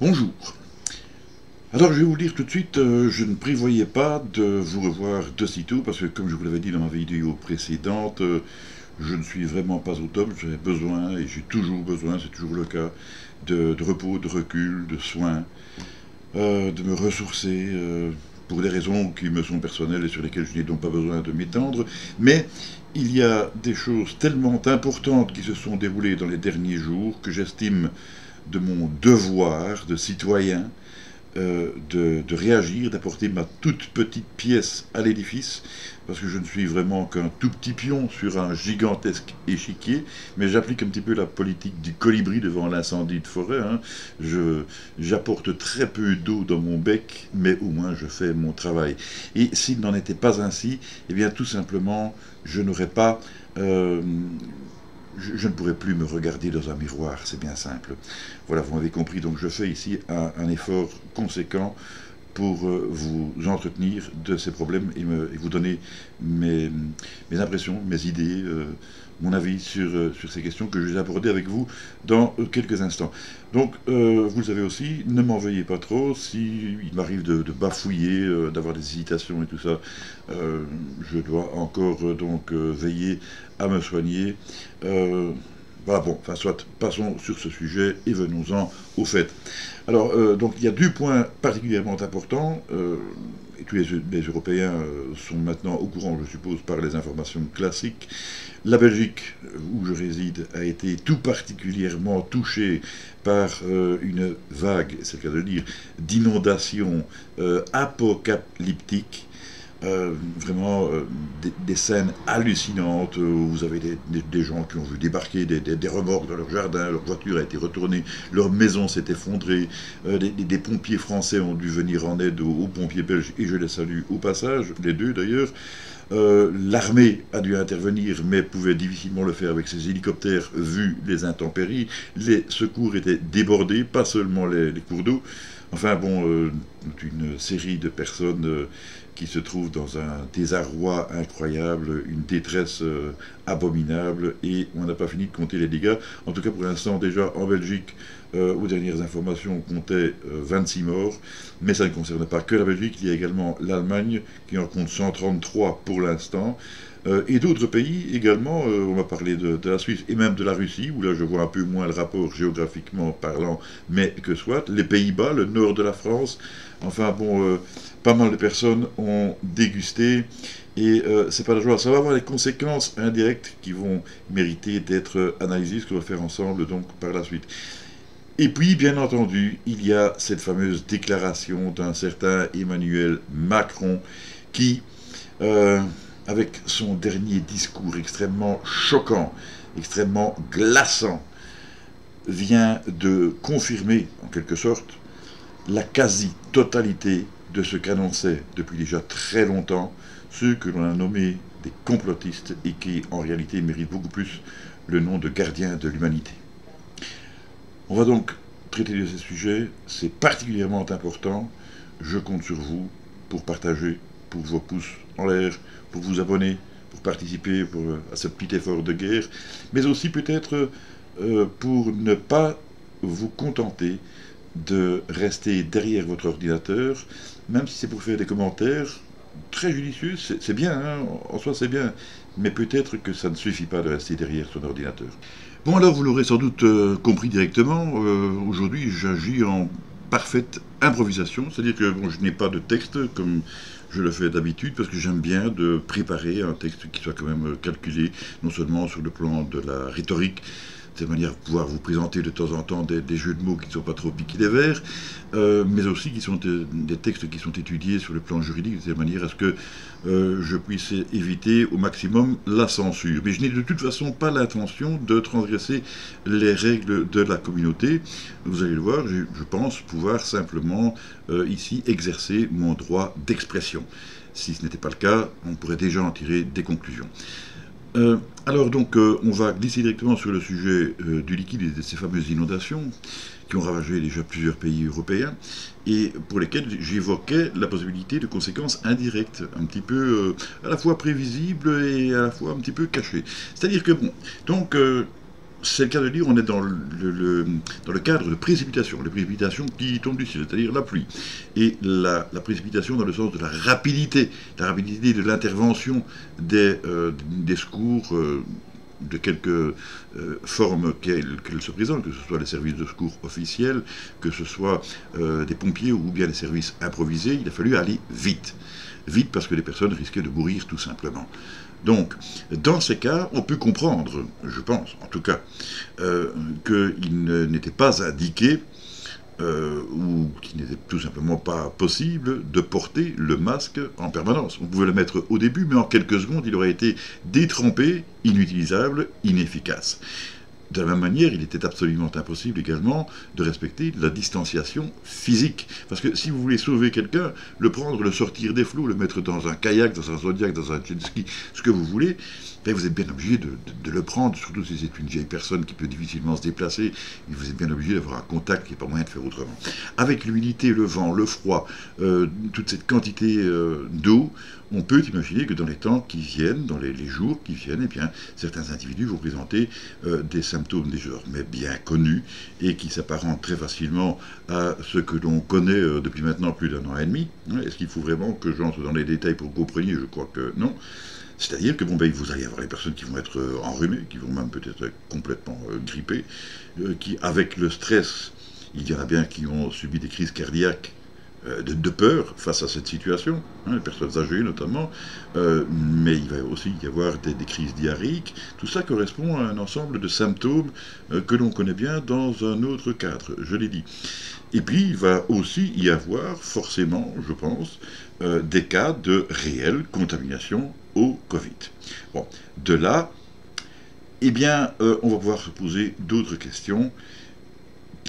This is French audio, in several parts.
Bonjour. Alors je vais vous dire tout de suite, je ne prévoyais pas de vous revoir de sitôt, parce que comme je vous l'avais dit dans ma vidéo précédente, je ne suis vraiment pas au top, j'ai besoin, et j'ai toujours besoin, c'est toujours le cas, de repos, de recul, de soins, de me ressourcer, pour des raisons qui me sont personnelles et sur lesquelles je n'ai donc pas besoin de m'étendre, mais il y a des choses tellement importantes qui se sont déroulées dans les derniers jours que j'estime de mon devoir de citoyen de réagir, d'apporter ma toute petite pièce à l'édifice, parce que je ne suis vraiment qu'un tout petit pion sur un gigantesque échiquier, mais j'applique un petit peu la politique du colibri devant l'incendie de forêt. Hein. J'apporte très peu d'eau dans mon bec, mais au moins je fais mon travail. Et s'il n'en était pas ainsi, eh bien tout simplement, je n'aurais pas... je ne pourrais plus me regarder dans un miroir, c'est bien simple. Voilà, vous m'avez compris, donc je fais ici un effort conséquent pour vous entretenir de ces problèmes et vous donner mes impressions, mes idées, mon avis sur ces questions que je vais aborder avec vous dans quelques instants. Donc, vous le savez aussi, ne m'en veuillez pas trop, si il m'arrive de bafouiller, d'avoir des hésitations et tout ça, je dois encore donc veiller à me soigner. Voilà, bon, enfin, soit, passons sur ce sujet et venons-en au fait. Alors, donc, il y a deux points particulièrement importants, et tous les Européens sont maintenant au courant, je suppose, par les informations classiques. La Belgique, où je réside, a été tout particulièrement touchée par une vague, c'est le cas de le dire, d'inondations apocalyptiques. Vraiment des scènes hallucinantes où vous avez des gens qui ont vu débarquer des remorques dans leur jardin, leur voiture a été retournée, leur maison s'est effondrée, des pompiers français ont dû venir en aide aux pompiers belges, et je les salue au passage, les deux d'ailleurs. L'armée a dû intervenir, mais pouvait difficilement le faire avec ses hélicoptères, vu les intempéries. Les secours étaient débordés, pas seulement les cours d'eau. Enfin bon, une série de personnes qui se trouvent dans un désarroi incroyable, une détresse abominable, et on n'a pas fini de compter les dégâts. En tout cas, pour l'instant, déjà en Belgique, aux dernières informations, on comptait 26 morts, mais ça ne concerne pas que la Belgique, il y a également l'Allemagne, qui en compte 133 pour l'instant, et d'autres pays également. On m'a parlé de la Suisse et même de la Russie, où là je vois un peu moins le rapport géographiquement parlant, mais que soit. Les Pays-Bas, le nord de la France, enfin bon, pas mal de personnes ont dégusté, et c'est pas la joie. Ça va avoir des conséquences indirectes qui vont mériter d'être analysées, ce qu'on va faire ensemble donc par la suite. Et puis, bien entendu, il y a cette fameuse déclaration d'un certain Emmanuel Macron qui, avec son dernier discours extrêmement choquant, extrêmement glaçant, vient de confirmer, en quelque sorte, la quasi-totalité de ce qu'annonçaient depuis déjà très longtemps ceux que l'on a nommés des complotistes et qui, en réalité, méritent beaucoup plus le nom de gardiens de l'humanité. On va donc traiter de ces sujets, c'est particulièrement important. Je compte sur vous pour partager, pour vos pouces en l'air, pour vous abonner, pour participer à ce petit effort de guerre, mais aussi peut-être pour ne pas vous contenter de rester derrière votre ordinateur, même si c'est pour faire des commentaires très judicieux, c'est bien, hein, en soi c'est bien, mais peut-être que ça ne suffit pas de rester derrière son ordinateur. Bon, alors vous l'aurez sans doute compris directement, aujourd'hui j'agis en parfaite improvisation, c'est-à-dire que bon, je n'ai pas de texte comme je le fais d'habitude, parce que j'aime bien de préparer un texte qui soit quand même calculé, non seulement sur le plan de la rhétorique, de manière à pouvoir vous présenter de temps en temps des jeux de mots qui ne sont pas trop piqués des verres, mais aussi qui sont des textes qui sont étudiés sur le plan juridique, de manière à ce que je puisse éviter au maximum la censure. Mais je n'ai de toute façon pas l'intention de transgresser les règles de la communauté. Vous allez le voir, je pense pouvoir simplement ici exercer mon droit d'expression. Si ce n'était pas le cas, on pourrait déjà en tirer des conclusions. Alors donc, on va glisser directement sur le sujet du liquide et de ces fameuses inondations qui ont ravagé déjà plusieurs pays européens et pour lesquels j'évoquais la possibilité de conséquences indirectes, un petit peu à la fois prévisibles et à la fois un petit peu cachées. C'est-à-dire que, bon, donc, c'est le cas de dire, on est dans dans le cadre de précipitations, les précipitations qui tombent du ciel, c'est-à-dire la pluie. Et la précipitation dans le sens de la rapidité de l'intervention des secours, de quelque forme qu'elle se présente, que ce soit les services de secours officiels, que ce soit des pompiers ou bien des services improvisés, il a fallu aller vite. Vite parce que les personnes risquaient de mourir tout simplement. Donc, dans ces cas, on peut comprendre, je pense en tout cas, qu'il n'était pas indiqué ou qu'il n'était tout simplement pas possible de porter le masque en permanence. On pouvait le mettre au début, mais en quelques secondes, il aurait été détrempé, inutilisable, inefficace. De la même manière, il était absolument impossible également de respecter la distanciation physique. Parce que si vous voulez sauver quelqu'un, le prendre, le sortir des flots, le mettre dans un kayak, dans un zodiac, dans un jet ski, ce que vous voulez, ben vous êtes bien obligé de le prendre, surtout si c'est une vieille personne qui peut difficilement se déplacer, et vous êtes bien obligé d'avoir un contact qui n'est pas moyen de faire autrement. Avec l'humidité, le vent, le froid, toute cette quantité d'eau, on peut imaginer que dans les temps qui viennent, dans les jours qui viennent, eh bien, certains individus vont présenter des symptômes désormais bien connus et qui s'apparentent très facilement à ce que l'on connaît depuis maintenant plus d'1 an et demi. Est-ce qu'il faut vraiment que j'entre dans les détails pour que vous compreniez? Je crois que non. C'est-à-dire que vous allez avoir les personnes qui vont être enrhumées, qui vont même peut-être être complètement grippées, qui, avec le stress, il y en a bien qui ont subi des crises cardiaques de peur face à cette situation, les personnes âgées notamment, mais il va aussi y avoir des crises diarrhéiques. Tout ça correspond à un ensemble de symptômes que l'on connaît bien dans un autre cadre, je l'ai dit. Et puis il va aussi y avoir forcément, je pense, des cas de réelle contamination au Covid. Bon, de là, eh bien, on va pouvoir se poser d'autres questions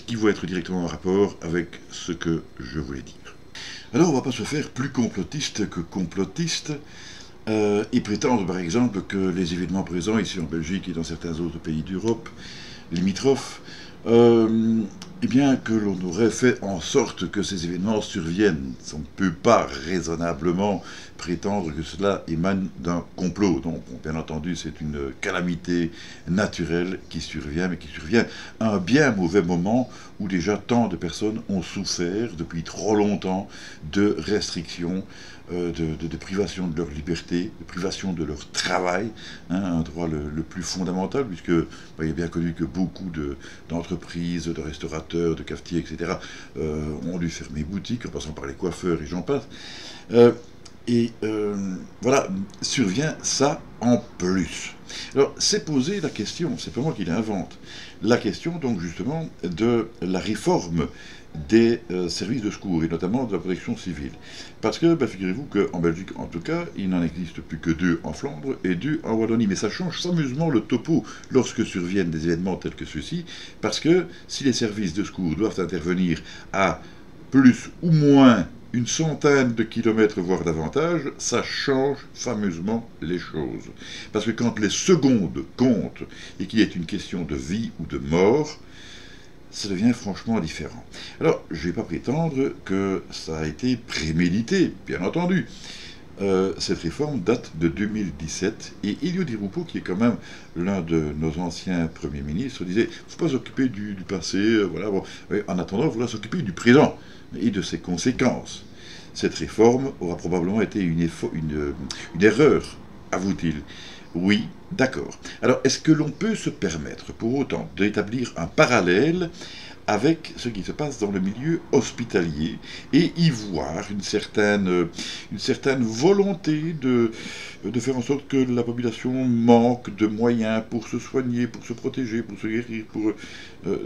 qui vont être directement en rapport avec ce que je voulais dire. Alors on ne va pas se faire plus complotiste que complotiste et prétendre par exemple que les événements présents ici en Belgique et dans certains autres pays d'Europe limitrophes, eh bien que l'on aurait fait en sorte que ces événements surviennent. On ne peut pas raisonnablement prétendre que cela émane d'un complot. Donc, bien entendu, c'est une calamité naturelle qui survient, mais qui survient à un bien mauvais moment où déjà tant de personnes ont souffert depuis trop longtemps de restrictions, de privation de leur liberté, de privation de leur travail, un droit le plus fondamental, puisque il est bien connu que beaucoup d'entreprises, de restaurateurs, de cafetiers, etc., ont dû fermer boutique, en passant par les coiffeurs et j'en passe. Voilà, survient ça en plus. Alors, c'est posé la question, c'est pas moi qui l'invente, la question donc justement de la réforme des services de secours, et notamment de la protection civile. Parce que, figurez-vous qu'en Belgique, en tout cas, il n'en existe plus que 2 en Flandre et 2 en Wallonie. Mais ça change soigneusement le topo lorsque surviennent des événements tels que ceux-ci, parce que si les services de secours doivent intervenir à plus ou moins une centaine de kilomètres, voire davantage, ça change fameusement les choses. Parce que quand les secondes comptent et qu'il est une question de vie ou de mort, ça devient franchement différent. Alors, je ne vais pas prétendre que ça a été prémédité, bien entendu. Cette réforme date de 2017, et Elio Di Rupo, qui est quand même l'un de nos anciens premiers ministres, disait « il ne faut pas s'occuper du passé, voilà, bon. En attendant, il faudra s'occuper du présent et de ses conséquences. » Cette réforme aura probablement été une erreur, avoue-t-il. Oui, d'accord. Alors, est-ce que l'on peut se permettre, pour autant, d'établir un parallèle avec ce qui se passe dans le milieu hospitalier et y voir une certaine volonté de faire en sorte que la population manque de moyens pour se soigner, pour se protéger, pour se guérir, pour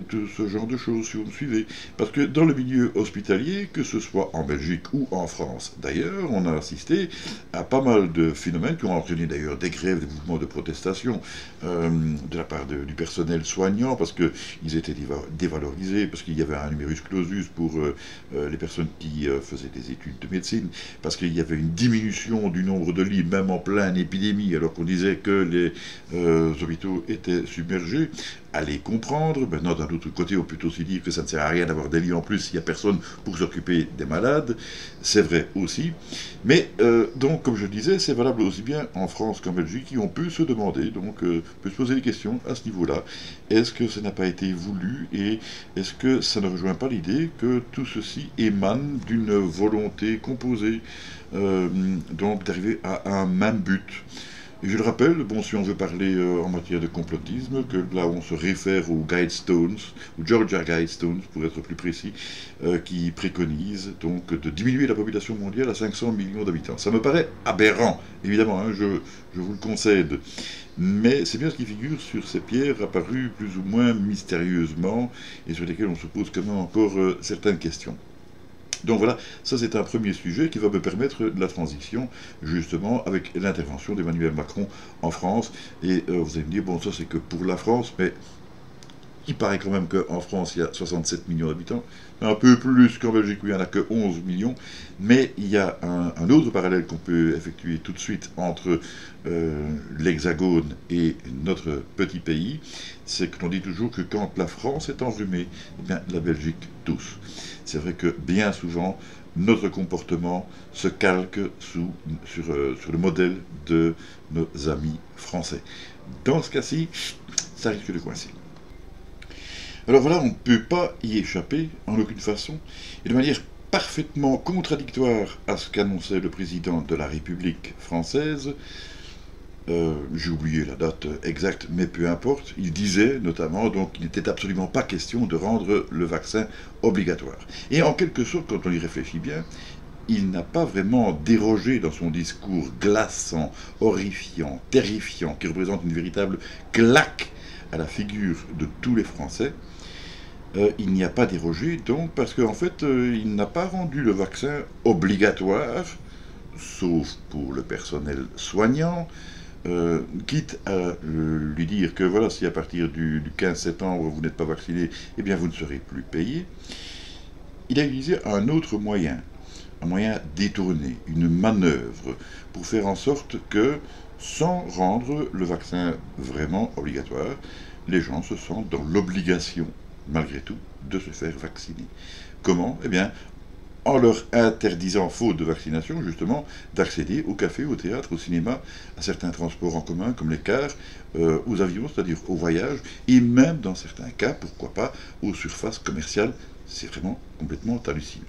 tout ce genre de choses, si vous me suivez. Parce que dans le milieu hospitalier, que ce soit en Belgique ou en France d'ailleurs, on a assisté à pas mal de phénomènes qui ont entraîné d'ailleurs des grèves, des mouvements de protestation de la part du personnel soignant, parce qu'ils étaient dévalorisés, parce qu'il y avait un numerus clausus pour les personnes qui faisaient des études de médecine, parce qu'il y avait une diminution du nombre de lits, même en pleine épidémie, alors qu'on disait que les hôpitaux étaient submergés. à les comprendre. Maintenant, d'un autre côté, on peut aussi dire que ça ne sert à rien d'avoir des lits en plus s'il n'y a personne pour s'occuper des malades. C'est vrai aussi. Mais, donc, comme je disais, c'est valable aussi bien en France qu'en Belgique, et on peut se demander, donc, on peut se poser des questions à ce niveau-là. Est-ce que ça n'a pas été voulu, et est-ce que ça ne rejoint pas l'idée que tout ceci émane d'une volonté composée, donc d'arriver à un même but? Et je le rappelle, bon, si on veut parler en matière de complotisme, que là on se réfère aux Guidestones, ou Georgia Guidestones pour être plus précis, qui préconise donc de diminuer la population mondiale à 500 millions d'habitants. Ça me paraît aberrant, évidemment, hein, je vous le concède, mais c'est bien ce qui figure sur ces pierres apparues plus ou moins mystérieusement, et sur lesquelles on se pose quand même encore certaines questions. Donc voilà, ça c'est un premier sujet qui va me permettre la transition, justement, avec l'intervention d'Emmanuel Macron en France. Et vous allez me dire, bon, ça c'est que pour la France, mais il paraît quand même qu'en France, il y a 67 millions d'habitants, un peu plus qu'en Belgique où il n'y en a que 11 millions, mais il y a un autre parallèle qu'on peut effectuer tout de suite entre l'Hexagone et notre petit pays, c'est que l'on dit toujours que quand la France est enrhumée, eh bien, la Belgique tousse. C'est vrai que bien souvent, notre comportement se calque sur le modèle de nos amis français. Dans ce cas-ci, ça risque de coincer. Alors voilà, on ne peut pas y échapper en aucune façon, et de manière parfaitement contradictoire à ce qu'annonçait le président de la République française. J'ai oublié la date exacte, mais peu importe, il disait notamment donc qu'il n'était absolument pas question de rendre le vaccin obligatoire. Et en quelque sorte, quand on y réfléchit bien, il n'a pas vraiment dérogé dans son discours glaçant, horrifiant, terrifiant, qui représente une véritable claque à la figure de tous les Français. Il n'y a pas dérogé, donc, parce qu'en fait, il n'a pas rendu le vaccin obligatoire, sauf pour le personnel soignant, quitte à lui dire que voilà, si à partir du 15 septembre vous n'êtes pas vacciné, eh bien vous ne serez plus payé. Il a utilisé un autre moyen, un moyen détourné, une manœuvre, pour faire en sorte que, sans rendre le vaccin vraiment obligatoire, les gens se sentent dans l'obligation, malgré tout, de se faire vacciner. Comment? Eh bien, en leur interdisant, faute de vaccination, justement, d'accéder au café, au théâtre, au cinéma, à certains transports en commun, comme les cars, aux avions, c'est-à-dire aux voyages, et même, dans certains cas, pourquoi pas, aux surfaces commerciales. C'est vraiment complètement hallucinant.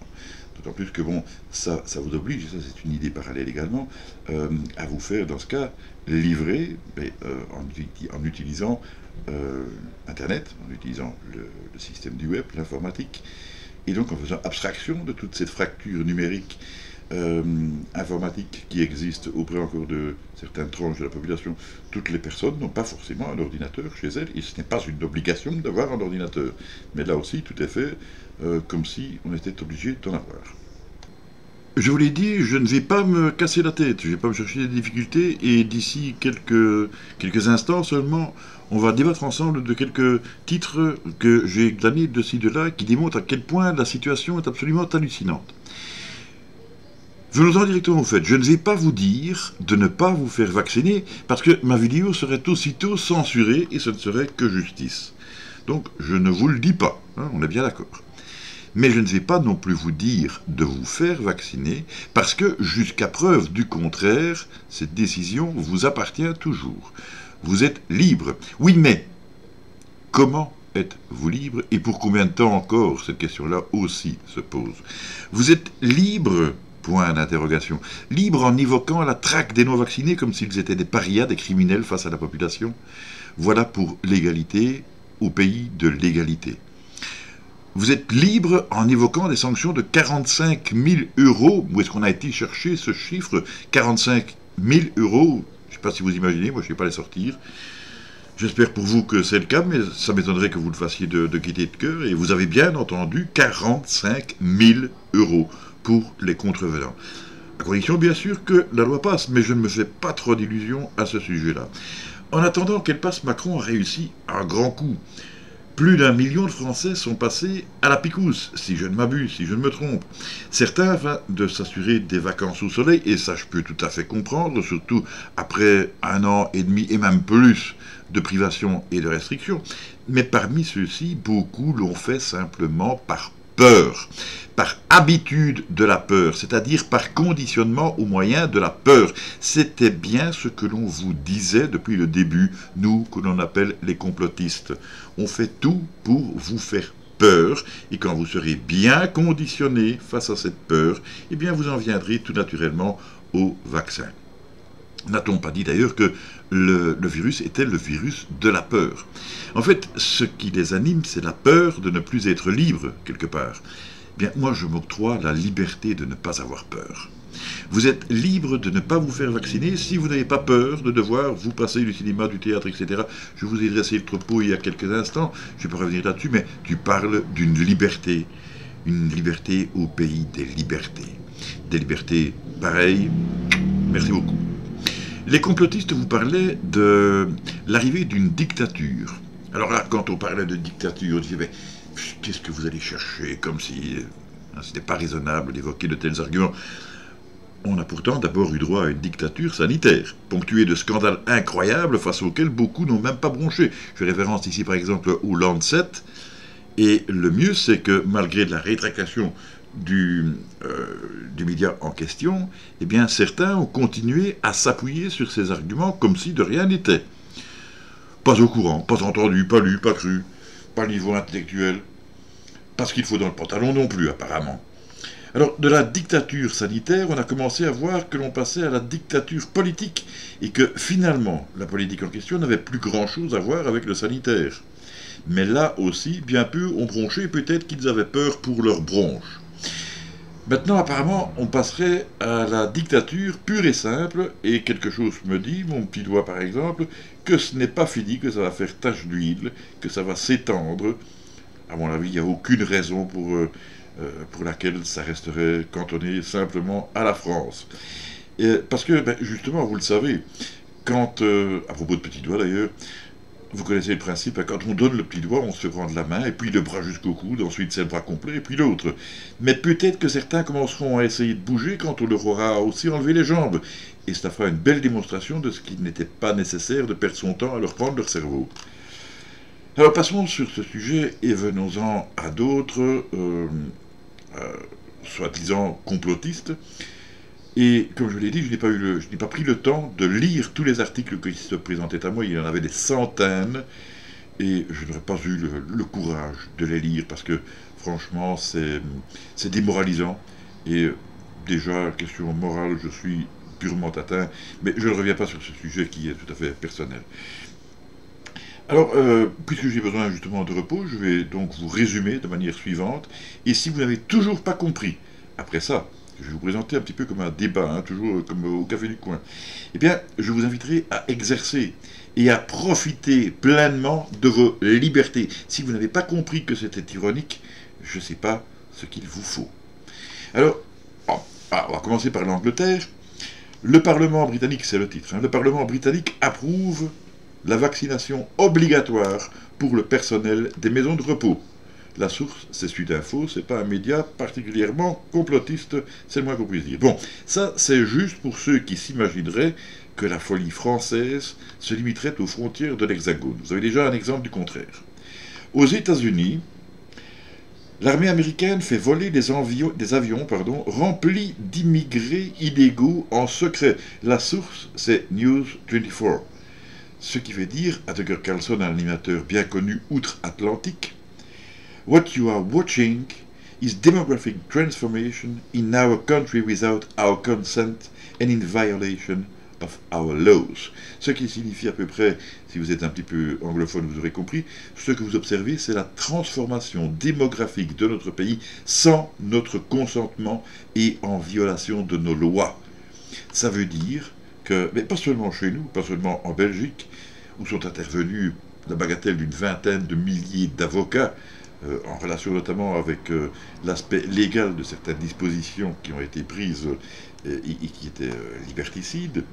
D'autant plus que, bon, ça vous oblige, et ça c'est une idée parallèle également, à vous faire, dans ce cas, livrer, mais, en utilisant Internet, en utilisant le système du web, l'informatique, et donc en faisant abstraction de toute cette fracture numérique informatique qui existe auprès encore de certaines tranches de la population. Toutes les personnes n'ont pas forcément un ordinateur chez elles, et ce n'est pas une obligation d'avoir un ordinateur. Mais là aussi, tout est fait comme si on était obligé d'en avoir. Je vous l'ai dit, je ne vais pas me casser la tête, je ne vais pas me chercher des difficultés, et d'ici quelques instants seulement, on va débattre ensemble de quelques titres que j'ai glanés de ci, de là, qui démontrent à quel point la situation est absolument hallucinante. Venons-en directement au fait. Je ne vais pas vous dire de ne pas vous faire vacciner, parce que ma vidéo serait aussitôt censurée, et ce ne serait que justice. Donc, je ne vous le dis pas, hein, on est bien d'accord. Mais je ne vais pas non plus vous dire de vous faire vacciner, parce que, jusqu'à preuve du contraire, cette décision vous appartient toujours. Vous êtes libre. Oui, mais comment êtes-vous libre, et pour combien de temps encore? Cette question-là aussi se pose. Vous êtes libre, point d'interrogation. Libre en évoquant la traque des non-vaccinés comme s'ils étaient des parias, des criminels face à la population. Voilà pour l'égalité au pays de l'égalité. Vous êtes libre en évoquant des sanctions de 45 000 €. Où est-ce qu'on a été chercher ce chiffre? 45 000 €. Je ne sais pas si vous imaginez, moi je ne vais pas les sortir. J'espère pour vous que c'est le cas, mais ça m'étonnerait que vous le fassiez de gaieté de cœur. Et vous avez bien entendu 45 000 € pour les contrevenants. À condition bien sûr que la loi passe, mais je ne me fais pas trop d'illusions à ce sujet-là. En attendant qu'elle passe, Macron a réussi un grand coup. plus d'1 million de Français sont passés à la picouse, si je ne m'abuse, si je ne me trompe. Certains afin de s'assurer des vacances au soleil, et ça je peux tout à fait comprendre, surtout après 1 an et demi et même plus de privation et de restrictions. Mais parmi ceux-ci, beaucoup l'ont fait simplement par peur, par habitude de la peur, c'est-à-dire par conditionnement au moyen de la peur. C'était bien ce que l'on vous disait depuis le début, nous que l'on appelle les complotistes. On fait tout pour vous faire peur, et quand vous serez bien conditionné face à cette peur, eh bien vous en viendrez tout naturellement au vaccin. N'a-t-on pas dit d'ailleurs que le virus était le virus de la peur? En fait, ce qui les anime, c'est la peur de ne plus être libre, quelque part. Eh bien, moi, je m'octroie la liberté de ne pas avoir peur. Vous êtes libre de ne pas vous faire vacciner si vous n'avez pas peur de devoir vous passer du cinéma, du théâtre, etc. Je vous ai dressé le propos il y a quelques instants, je ne vais pas revenir là-dessus, mais tu parles d'une liberté. Une liberté au pays des libertés. Des libertés pareilles. Merci beaucoup. Les complotistes vous parlaient de l'arrivée d'une dictature. Alors là, quand on parlait de dictature, on disait, mais qu'est-ce que vous allez chercher, comme si c'était pas raisonnable d'évoquer de tels arguments. On a pourtant d'abord eu droit à une dictature sanitaire, ponctuée de scandales incroyables face auxquels beaucoup n'ont même pas bronché. Je fais référence ici par exemple au Lancet, et le mieux c'est que malgré la rétractation du média en question, eh bien certains ont continué à s'appuyer sur ces arguments comme si de rien n'était. Pas au courant, pas entendu, pas lu, pas cru, pas le niveau intellectuel, pas ce qu'il faut dans le pantalon non plus apparemment. Alors, de la dictature sanitaire, on a commencé à voir que l'on passait à la dictature politique, et que finalement, la politique en question n'avait plus grand-chose à voir avec le sanitaire. Mais là aussi, bien peu ont bronché, peut-être qu'ils avaient peur pour leur bronche. Maintenant, apparemment, on passerait à la dictature pure et simple, et quelque chose me dit, mon petit doigt par exemple, que ce n'est pas fini, que ça va faire tache d'huile, que ça va s'étendre. À mon avis, il n'y a aucune raison pour laquelle ça resterait cantonné simplement à la France. Parce que, justement, vous le savez, quand, à propos de petit doigt d'ailleurs, vous connaissez le principe, quand on donne le petit doigt, on se fait prendre la main, et puis le bras jusqu'au coude, ensuite c'est le bras complet, et puis l'autre. Mais peut-être que certains commenceront à essayer de bouger quand on leur aura aussi enlevé les jambes, et cela fera une belle démonstration de ce qu'il n'était pas nécessaire de perdre son temps à leur prendre leur cerveau. Alors passons sur ce sujet et venons-en à d'autres, soi-disant complotistes. Et comme je l'ai dit, je n'ai pas pris le temps de lire tous les articles qui se présentaient à moi. Il y en avait des centaines, et je n'aurais pas eu le courage de les lire parce que franchement c'est démoralisant. Et déjà, question morale, je suis purement atteint, mais je ne reviens pas sur ce sujet qui est tout à fait personnel. Alors, puisque j'ai besoin justement de repos, je vais donc vous résumer de manière suivante. Et si vous n'avez toujours pas compris, après ça, je vais vous présenter un petit peu comme un débat, toujours comme au café du coin, eh bien, je vous inviterai à exercer et à profiter pleinement de vos libertés. Si vous n'avez pas compris que c'était ironique, je ne sais pas ce qu'il vous faut. Alors, on va commencer par l'Angleterre. Le Parlement britannique, c'est le titre, le Parlement britannique approuve la vaccination obligatoire pour le personnel des maisons de repos. La source, c'est Sud Info, c'est pas un média particulièrement complotiste, c'est le moins qu'on puisse dire. Bon, ça, c'est juste pour ceux qui s'imagineraient que la folie française se limiterait aux frontières de l'Hexagone. Vous avez déjà un exemple du contraire. Aux États-Unis, l'armée américaine fait voler des avions remplis d'immigrés illégaux en secret. La source, c'est News 24. Ce qui veut dire, à Tucker Carlson, un animateur bien connu outre-Atlantique, What you are watching is demographic transformation in our country without our consent and in violation of our laws. Ce qui signifie à peu près, si vous êtes un petit peu anglophone, vous aurez compris, ce que vous observez, c'est la transformation démographique de notre pays sans notre consentement et en violation de nos lois. Ça veut dire que, mais pas seulement chez nous, pas seulement en Belgique, où sont intervenus la bagatelle d'une vingtaine de milliers d'avocats, en relation notamment avec l'aspect légal de certaines dispositions qui ont été prises et qui étaient liberticides.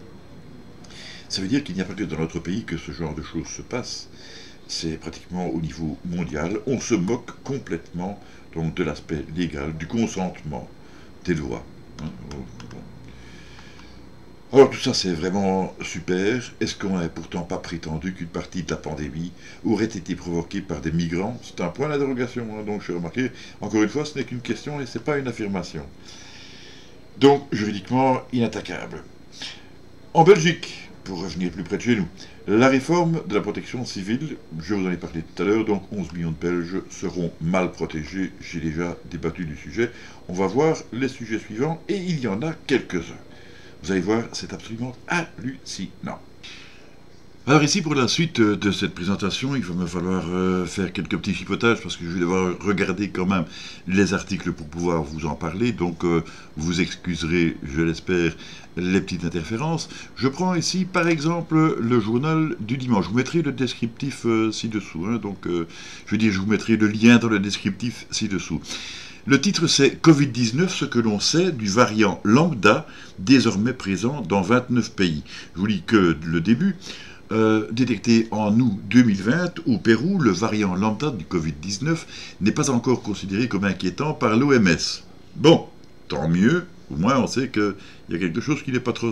Ça veut dire qu'il n'y a pas que dans notre pays que ce genre de choses se passe. c'est pratiquement au niveau mondial. On se moque complètement donc, de l'aspect légal, du consentement des lois. Hein. Bon. Alors tout ça c'est vraiment super. Est-ce qu'on n'avait pourtant pas prétendu qu'une partie de la pandémie aurait été provoquée par des migrants? C'est un point d'interrogation, hein, donc je remarqué, encore une fois, ce n'est qu'une question et ce n'est pas une affirmation. Donc juridiquement inattaquable. En Belgique, pour revenir plus près de chez nous, la réforme de la protection civile, je vous en ai parlé tout à l'heure, donc 11 millions de Belges seront mal protégés. J'ai déjà débattu du sujet. On va voir les sujets suivants et il y en a quelques-uns. Vous allez voir, c'est absolument hallucinant. Alors ici, pour la suite de cette présentation, il va me falloir faire quelques petits chipotages parce que je vais devoir regarder quand même les articles pour pouvoir vous en parler. Donc, vous excuserez, je l'espère, les petites interférences. Je prends ici, par exemple, le journal du dimanche. Je vous mettrai le descriptif ci-dessous. Hein, donc, je veux dire, je vous mettrai le lien dans le descriptif ci-dessous. Le titre c'est Covid-19, ce que l'on sait du variant lambda, désormais présent dans 29 pays. Je vous lis que le début. Détecté en août 2020 au Pérou, le variant lambda du Covid-19 n'est pas encore considéré comme inquiétant par l'OMS. Bon, tant mieux, au moins on sait qu'il y a quelque chose qui n'est pas trop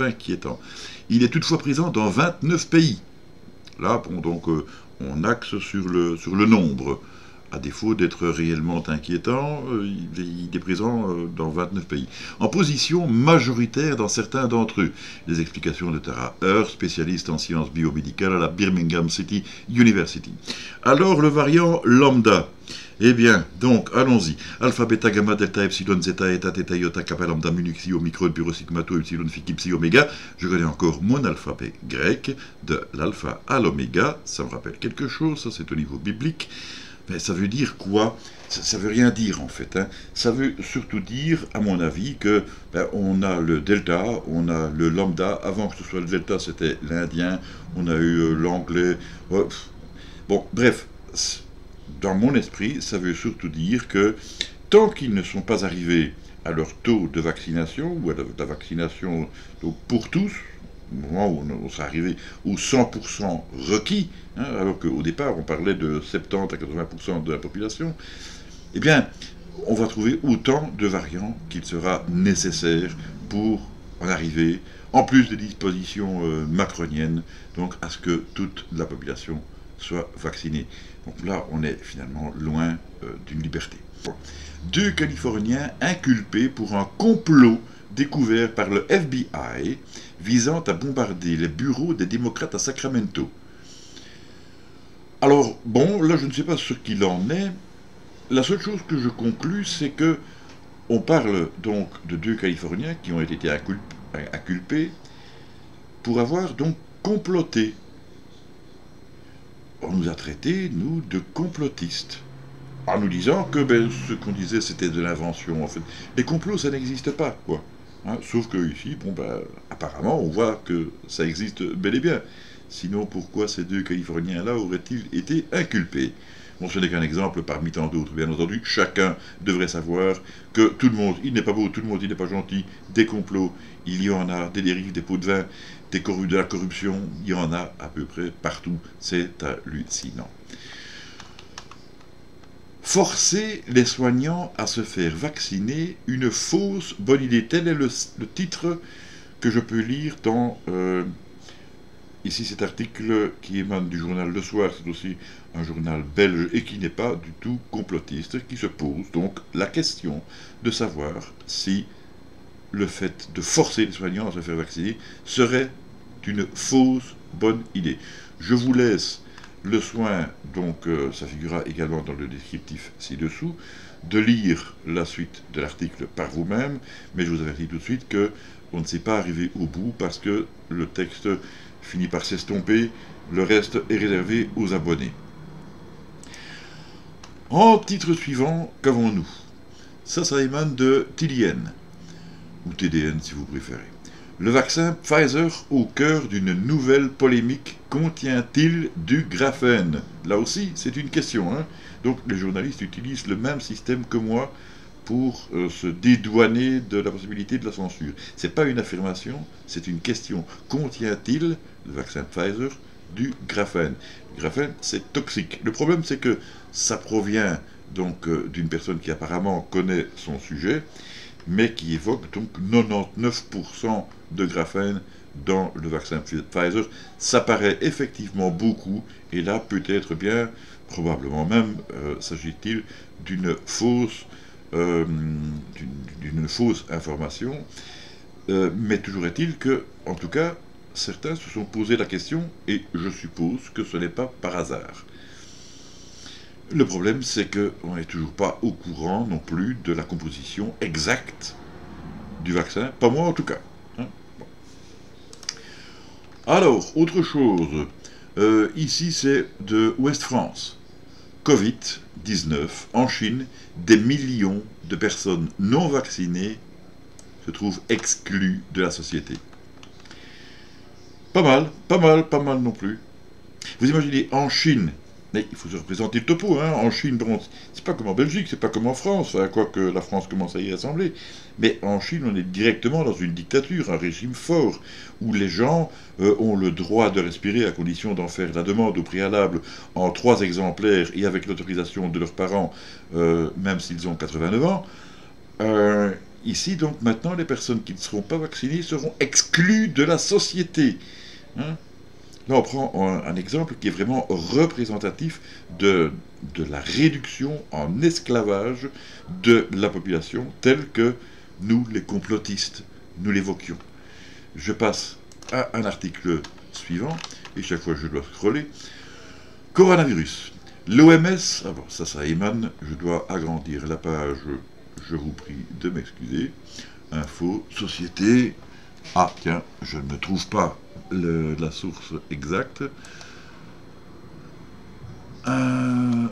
inquiétant. Il est toutefois présent dans 29 pays. Là, bon, donc on axe sur le nombre. À défaut d'être réellement inquiétant, il est présent dans 29 pays. En position majoritaire dans certains d'entre eux. Les explications de Tara Heur, spécialiste en sciences biomédicales à la Birmingham City University. Alors, le variant lambda. Eh bien, donc, allons-y. Alpha, bêta, gamma, delta, epsilon, zeta, eta, theta, iota, kappa, lambda, mu, nu, xi, omicron, puro, sigma, tau, epsilon, phi, psi, oméga. Je connais encore mon alphabet grec, de l'alpha à l'oméga. Ça me rappelle quelque chose, ça c'est au niveau biblique. Mais ça veut dire quoi? Ça veut rien dire en fait. Hein. Ça veut surtout dire, à mon avis, que on a le delta, on a le lambda. Avant que ce soit le delta, c'était l'indien. On a eu l'anglais. Bon, bref, dans mon esprit, ça veut surtout dire que tant qu'ils ne sont pas arrivés à leur taux de vaccination, ou à la vaccination donc, pour tous, au moment où on serait arrivé au 100% requis, hein, alors qu'au départ on parlait de 70 à 80% de la population, eh bien on va trouver autant de variants qu'il sera nécessaire pour en arriver, en plus des dispositions macroniennes, donc à ce que toute la population soit vaccinée. Donc là on est finalement loin d'une liberté. Bon. 2 Californiens inculpés pour un complot découvert par le FBI visant à bombarder les bureaux des démocrates à Sacramento. Alors, bon, là je ne sais pas ce qu'il en est. La seule chose que je conclus, c'est que on parle donc de 2 Californiens qui ont été inculpés pour avoir donc comploté. On nous a traités, nous, de complotistes. En nous disant que ce qu'on disait c'était de l'invention. En fait, les complots ça n'existe pas, quoi. Hein, sauf que ici, bon apparemment, on voit que ça existe bel et bien. Sinon, pourquoi ces 2 Californiens-là auraient-ils été inculpés? Bon, ce n'est qu'un exemple parmi tant d'autres, bien entendu. Chacun devrait savoir que tout le monde, il n'est pas beau, tout le monde, il n'est pas gentil. Des complots, il y en a, des dérives, des pots de vin, de la corruption, il y en a à peu près partout. C'est hallucinant. Forcer les soignants à se faire vacciner, une fausse bonne idée. Tel est le titre que je peux lire dans ici cet article qui émane du journal Le Soir. C'est aussi un journal belge et qui n'est pas du tout complotiste, qui se pose donc la question de savoir si le fait de forcer les soignants à se faire vacciner serait une fausse bonne idée. Je vous laisse le soin, donc ça figurera également dans le descriptif ci-dessous, de lire la suite de l'article par vous-même, mais je vous avertis tout de suite qu'on ne s'est pas arrivé au bout parce que le texte finit par s'estomper, le reste est réservé aux abonnés. En titre suivant, qu'avons-nous? Ça émane de TDN, ou TDN si vous préférez. Le vaccin Pfizer au cœur d'une nouvelle polémique, contient-il du graphène? Là aussi, c'est une question. Hein. Donc les journalistes utilisent le même système que moi pour se dédouaner de la possibilité de la censure. Ce n'est pas une affirmation, c'est une question. Contient-il, le vaccin Pfizer, du graphène. Le graphène, c'est toxique. Le problème, c'est que ça provient donc d'une personne qui apparemment connaît son sujet, mais qui évoque donc 99% de graphène dans le vaccin Pfizer. Ça paraît effectivement beaucoup, et là peut-être bien, probablement même, s'agit-il d'une fausse information, mais toujours est-il que, en tout cas, certains se sont posé la question, et je suppose que ce n'est pas par hasard. Le problème, c'est qu'on n'est toujours pas au courant non plus de la composition exacte du vaccin, pas moi en tout cas. Hein. Bon. Alors, autre chose, ici c'est de Ouest-France. Covid-19, en Chine, des millions de personnes non vaccinées se trouvent exclues de la société. Pas mal non plus. Vous imaginez, en Chine, mais il faut se représenter le topo, hein. En Chine, bon, c'est pas comme en Belgique, c'est pas comme en France, hein, quoique la France commence à y ressembler, mais en Chine, on est directement dans une dictature, un régime fort, où les gens ont le droit de respirer à condition d'en faire la demande au préalable en 3 exemplaires et avec l'autorisation de leurs parents, même s'ils ont 89 ans. Ici, donc, maintenant, les personnes qui ne seront pas vaccinées seront exclues de la société. Hein. Là, on prend un exemple qui est vraiment représentatif de la réduction en esclavage de la population telle que nous, les complotistes, nous l'évoquions. Je passe à un article suivant, et chaque fois je dois scroller. Coronavirus. L'OMS, ah bon, ça émane, je dois agrandir la page, je vous prie de m'excuser. Info, société. Ah, tiens, je ne trouve pas la source exacte. Ah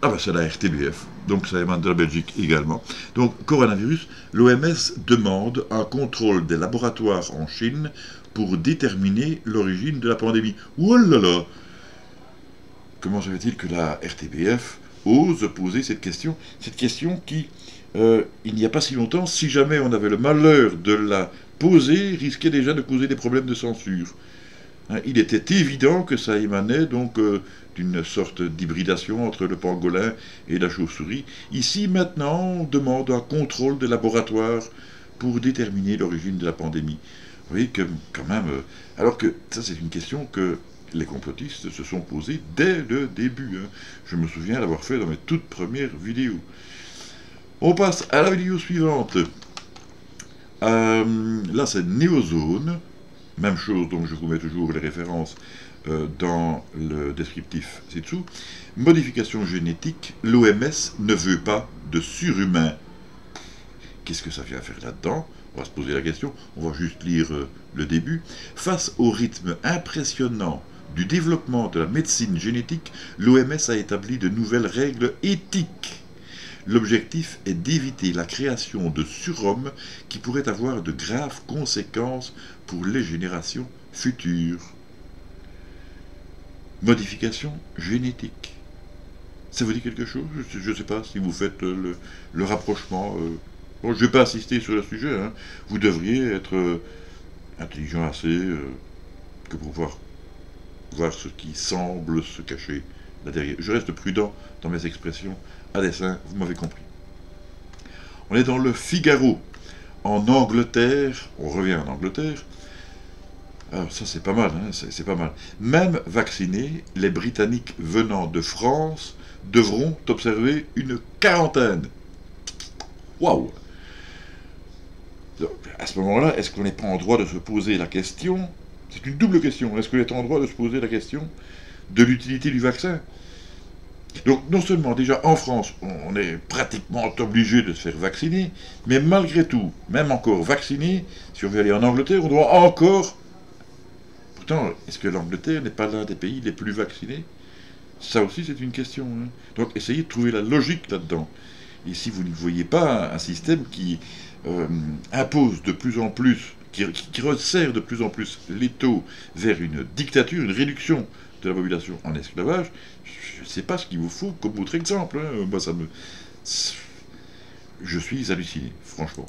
ben c'est la RTBF, donc ça émane de la Belgique également. Donc, coronavirus, l'OMS demande un contrôle des laboratoires en Chine pour déterminer l'origine de la pandémie. Oh là là! Comment se fait-il que la RTBF ose poser cette question? Cette question qui, il n'y a pas si longtemps, si jamais on avait le malheur de la poser, risquait déjà de causer des problèmes de censure. Hein, il était évident que ça émanait donc d'une sorte d'hybridation entre le pangolin et la chauve-souris. Ici, maintenant, on demande un contrôle des laboratoires pour déterminer l'origine de la pandémie. Vous voyez que, quand même, alors que ça, c'est une question que les complotistes se sont posées dès le début. Hein. Je me souviens l'avoir fait dans mes toutes premières vidéos. On passe à la vidéo suivante. Là, c'est Néozone. Même chose, donc je vous mets toujours les références dans le descriptif ci-dessous. Modification génétique, l'OMS ne veut pas de surhumains. Qu'est-ce que ça vient faire là-dedans? On va se poser la question, on va juste lire le début. Face au rythme impressionnant du développement de la médecine génétique, l'OMS a établi de nouvelles règles éthiques. L'objectif est d'éviter la création de surhommes qui pourraient avoir de graves conséquences pour les générations futures. Modification génétique. Ça vous dit quelque chose? Je ne sais pas si vous faites le rapprochement. Bon, je ne vais pas insister sur le sujet. Hein. Vous devriez être intelligent assez que pour pouvoir voir ce qui semble se cacher là derrière. Je reste prudent dans mes expressions à dessein, vous m'avez compris. On est dans le Figaro. En Angleterre, on revient en Angleterre. Alors ça c'est pas mal, hein, c'est pas mal. Même vaccinés, les Britanniques venant de France devront observer une quarantaine. Waouh! À ce moment-là, est-ce qu'on n'est pas en droit de se poser la question? C'est une double question. Est-ce qu'on est en droit de se poser la question de l'utilité du vaccin? Donc, non seulement, déjà, en France, on est pratiquement obligé de se faire vacciner, mais malgré tout, même encore vacciné, si on veut aller en Angleterre, on doit encore... Pourtant, est-ce que l'Angleterre n'est pas l'un des pays les plus vaccinés? Ça aussi, c'est une question. Hein. Donc, essayez de trouver la logique là-dedans. Et si vous ne voyez pas un système qui impose de plus en plus, qui resserre de plus en plus les taux vers une dictature, une réduction de la population en esclavage, je ne sais pas ce qu'il vous faut comme autre exemple. Hein. Moi, je suis halluciné, franchement.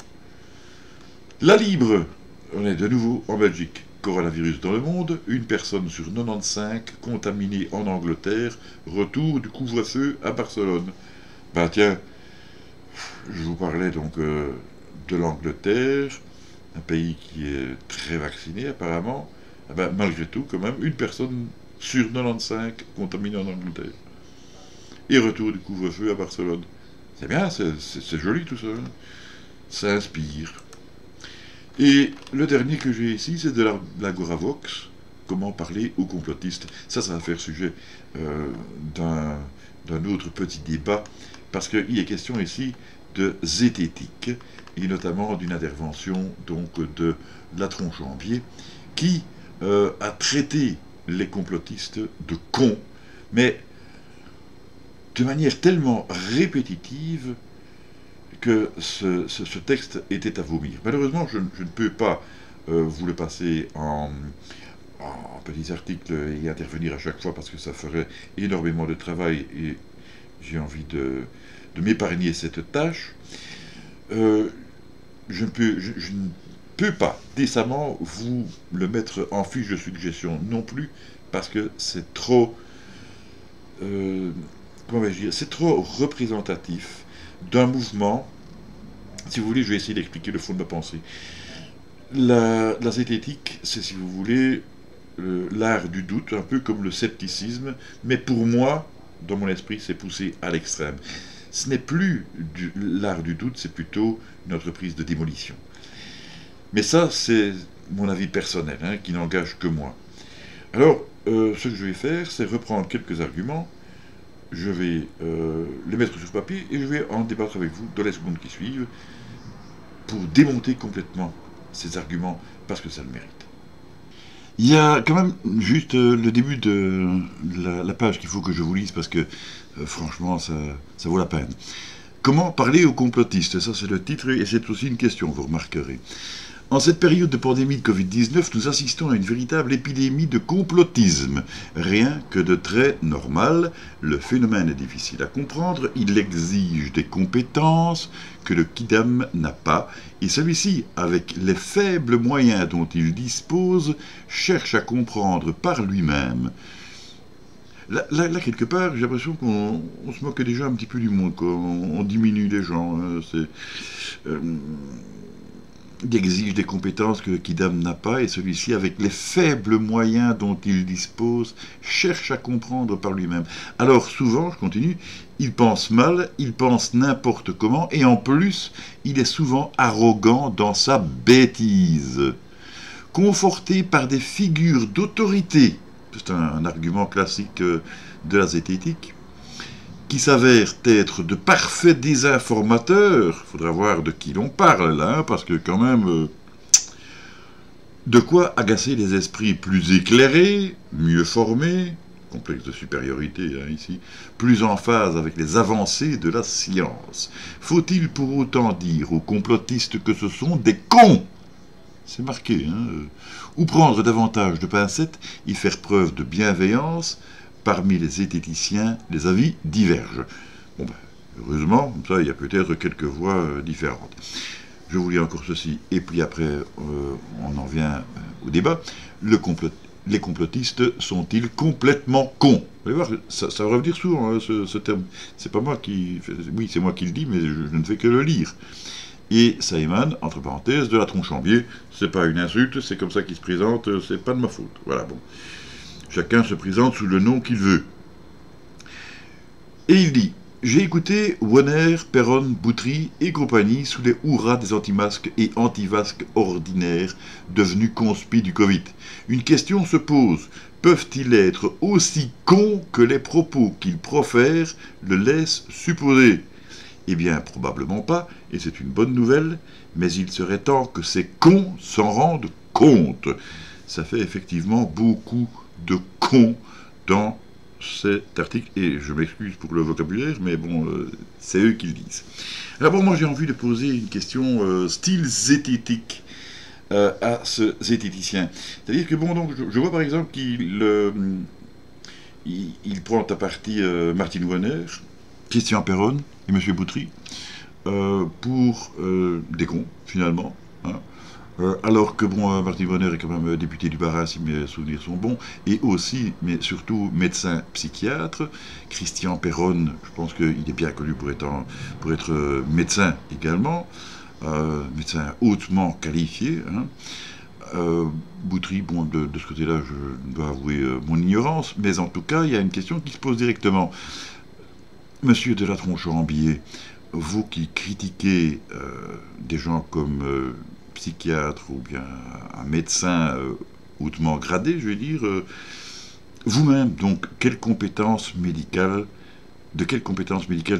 La Libre, on est de nouveau en Belgique. coronavirus dans le monde, une personne sur 95 contaminée en Angleterre, retour du couvre-feu à Barcelone. Ben tiens, je vous parlais donc de l'Angleterre, un pays qui est très vacciné apparemment. Eh ben, malgré tout, quand même, une personne sur 95 contaminée en Angleterre. Et retour du couvre-feu à Barcelone. C'est bien, c'est joli tout ça. Hein. Ça inspire. Et le dernier que j'ai ici, c'est de l'Agoravox. Comment parler aux complotistes. Ça va faire sujet d'un autre petit débat, parce qu'il est question ici de zététique, et notamment d'une intervention donc de la Tronchambier, qui a traité les complotistes de cons, mais de manière tellement répétitive que ce texte était à vomir. Malheureusement, je ne peux pas vous le passer en petits articles et intervenir à chaque fois, parce que ça ferait énormément de travail et j'ai envie de m'épargner cette tâche. Je ne peux pas décemment vous le mettre en fiche de suggestion non plus, parce que c'est trop, comment vais-je dire, c'est trop représentatif d'un mouvement. Si vous voulez, je vais essayer d'expliquer le fond de ma pensée. La zététique, c'est, si vous voulez, l'art du doute, un peu comme le scepticisme, mais pour moi, dans mon esprit, c'est poussé à l'extrême. Ce n'est plus l'art du doute, c'est plutôt une entreprise de démolition. Mais ça, c'est mon avis personnel, hein, qui n'engage que moi. Alors, ce que je vais faire, c'est reprendre quelques arguments, je vais les mettre sur papier, et je vais en débattre avec vous dans les secondes qui suivent, pour démonter complètement ces arguments, parce que ça le mérite. Il y a quand même juste le début de la page qu'il faut que je vous lise, parce que franchement, ça vaut la peine. Comment parler aux complotistes? Ça, c'est le titre, et c'est aussi une question, vous remarquerez. En cette période de pandémie de Covid-19, nous assistons à une véritable épidémie de complotisme. Rien que de très normal, le phénomène est difficile à comprendre, il exige des compétences que le Kidam n'a pas, et celui-ci, avec les faibles moyens dont il dispose, cherche à comprendre par lui-même. Là, quelque part, j'ai l'impression qu'on se moque déjà un petit peu du monde, quoi. On diminue les gens. Hein, il exige des compétences que le Kidam n'a pas, et celui-ci, avec les faibles moyens dont il dispose, cherche à comprendre par lui-même. Alors souvent, je continue, il pense mal, il pense n'importe comment, et en plus, il est souvent arrogant dans sa bêtise. Conforté par des figures d'autorité, c'est un argument classique de la zététique, qui s'avèrent être de parfaits désinformateurs. Il faudra voir de qui l'on parle, là, hein, parce que quand même, de quoi agacer les esprits plus éclairés, mieux formés, complexe de supériorité, hein, ici, plus en phase avec les avancées de la science. Faut-il pour autant dire aux complotistes que ce sont des cons? C'est marqué, hein, ou prendre davantage de pincettes et faire preuve de bienveillance. Parmi les zététiciens, les avis divergent. Bon, ben, heureusement, comme ça, il y a peut-être quelques voix différentes. Je vous lis encore ceci, et puis après, on en vient au débat. Les complotistes sont-ils complètement cons? Vous allez voir, ça va revenir souvent, hein, ce terme. C'est pas moi qui... Oui, c'est moi qui le dis, mais je ne fais que le lire. Et ça émane, entre parenthèses, de la Tronchambier. C'est pas une insulte, c'est comme ça qu'il se présente, c'est pas de ma faute. Voilà, bon. Chacun se présente sous le nom qu'il veut. Et il dit, j'ai écouté Warner, Perron, Boutry et compagnie sous les hurrahs des anti-masques et anti-vasques ordinaires devenus conspis du Covid. Une question se pose, peuvent-ils être aussi cons que les propos qu'ils profèrent le laissent supposer? Eh bien, probablement pas, et c'est une bonne nouvelle, mais il serait temps que ces cons s'en rendent compte. Ça fait effectivement beaucoup de cons dans cet article, et je m'excuse pour le vocabulaire, mais bon, c'est eux qui le disent. Alors bon, moi j'ai envie de poser une question style zététique à ce zététicien. C'est-à-dire que bon, donc je vois par exemple qu'il prend à partie Martine Warner, Christian Perron et M. Boutry pour des cons, finalement. Hein. Alors que bon, Martin Bonner est quand même député du Bas-Rhin, si mes souvenirs sont bons, et aussi, mais surtout, médecin psychiatre. Christian Perron, je pense qu'il est bien connu pour être médecin également, médecin hautement qualifié. Hein. Boutry, bon, de ce côté-là, je dois avouer mon ignorance, mais en tout cas, il y a une question qui se pose directement. Monsieur de la Tronche-Ambier, vous qui critiquez des gens comme psychiatre ou bien un médecin hautement gradé, je vais dire, vous-même, donc, de quelles compétences médicales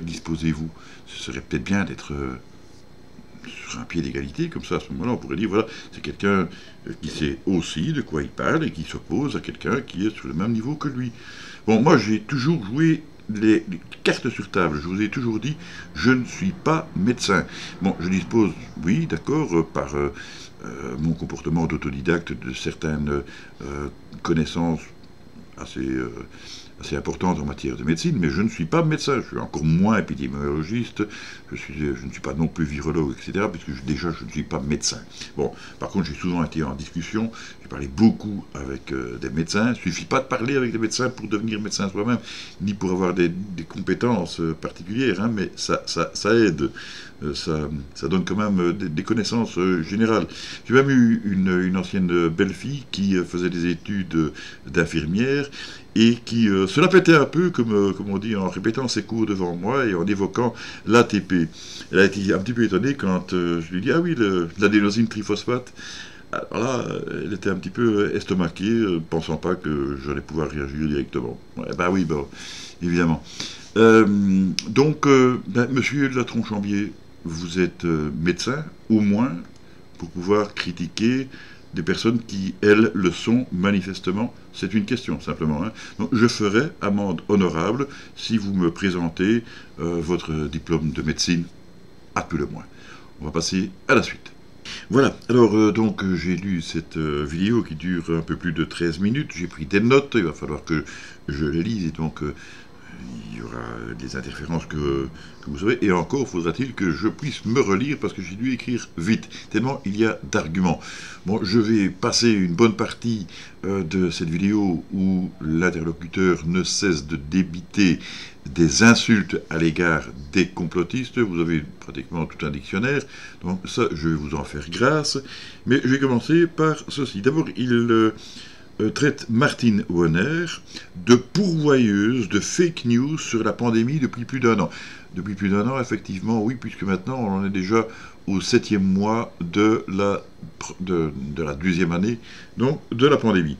disposez-vous? Ce serait peut-être bien d'être sur un pied d'égalité, comme ça, à ce moment-là, on pourrait dire, voilà, c'est quelqu'un qui sait aussi de quoi il parle et qui s'oppose à quelqu'un qui est sur le même niveau que lui. Bon, moi, j'ai toujours joué les cartes sur table. Je vous ai toujours dit, je ne suis pas médecin. Bon, je dispose, oui, d'accord, par mon comportement d'autodidacte de certaines connaissances assez importante en matière de médecine, mais je ne suis pas médecin, je suis encore moins épidémiologiste, je ne suis pas non plus virologue, etc., puisque déjà je ne suis pas médecin. Bon, par contre j'ai souvent été en discussion, j'ai parlé beaucoup avec des médecins, il ne suffit pas de parler avec des médecins pour devenir médecin soi-même, ni pour avoir des compétences particulières, hein, mais ça aide. Ça donne quand même des connaissances générales. J'ai même eu une ancienne belle-fille qui faisait des études d'infirmière et qui se la pétait un peu, comme on dit, en répétant ses cours devant moi et en évoquant l'ATP. Elle a été un petit peu étonnée quand je lui ai dit « Ah oui, l'adénosine triphosphate ». Alors là, elle était un petit peu estomaquée, pensant pas que j'allais pouvoir réagir directement. Ouais, bah oui, bah, évidemment. Monsieur de la Tronche-Ambier, vous êtes médecin, au moins, pour pouvoir critiquer des personnes qui, elles, le sont manifestement. C'est une question, simplement. Hein. Donc, je ferai amende honorable si vous me présentez votre diplôme de médecine, à tout le moins. On va passer à la suite. Voilà, alors j'ai lu cette vidéo qui dure un peu plus de 13 minutes, j'ai pris des notes, il va falloir que je les lise, et donc il y aura des interférences que vous savez, et encore faudra-t-il que je puisse me relire parce que j'ai dû écrire vite, tellement il y a d'arguments. Bon, je vais passer une bonne partie de cette vidéo où l'interlocuteur ne cesse de débiter des insultes à l'égard des complotistes. Vous avez pratiquement tout un dictionnaire, donc ça, je vais vous en faire grâce. Mais je vais commencer par ceci. D'abord, il traite Martine Bonner de pourvoyeuse de fake news sur la pandémie depuis plus d'1 an. Depuis plus d'1 an, effectivement, oui, puisque maintenant on en est déjà au 7e mois de la 12e année, donc de la pandémie.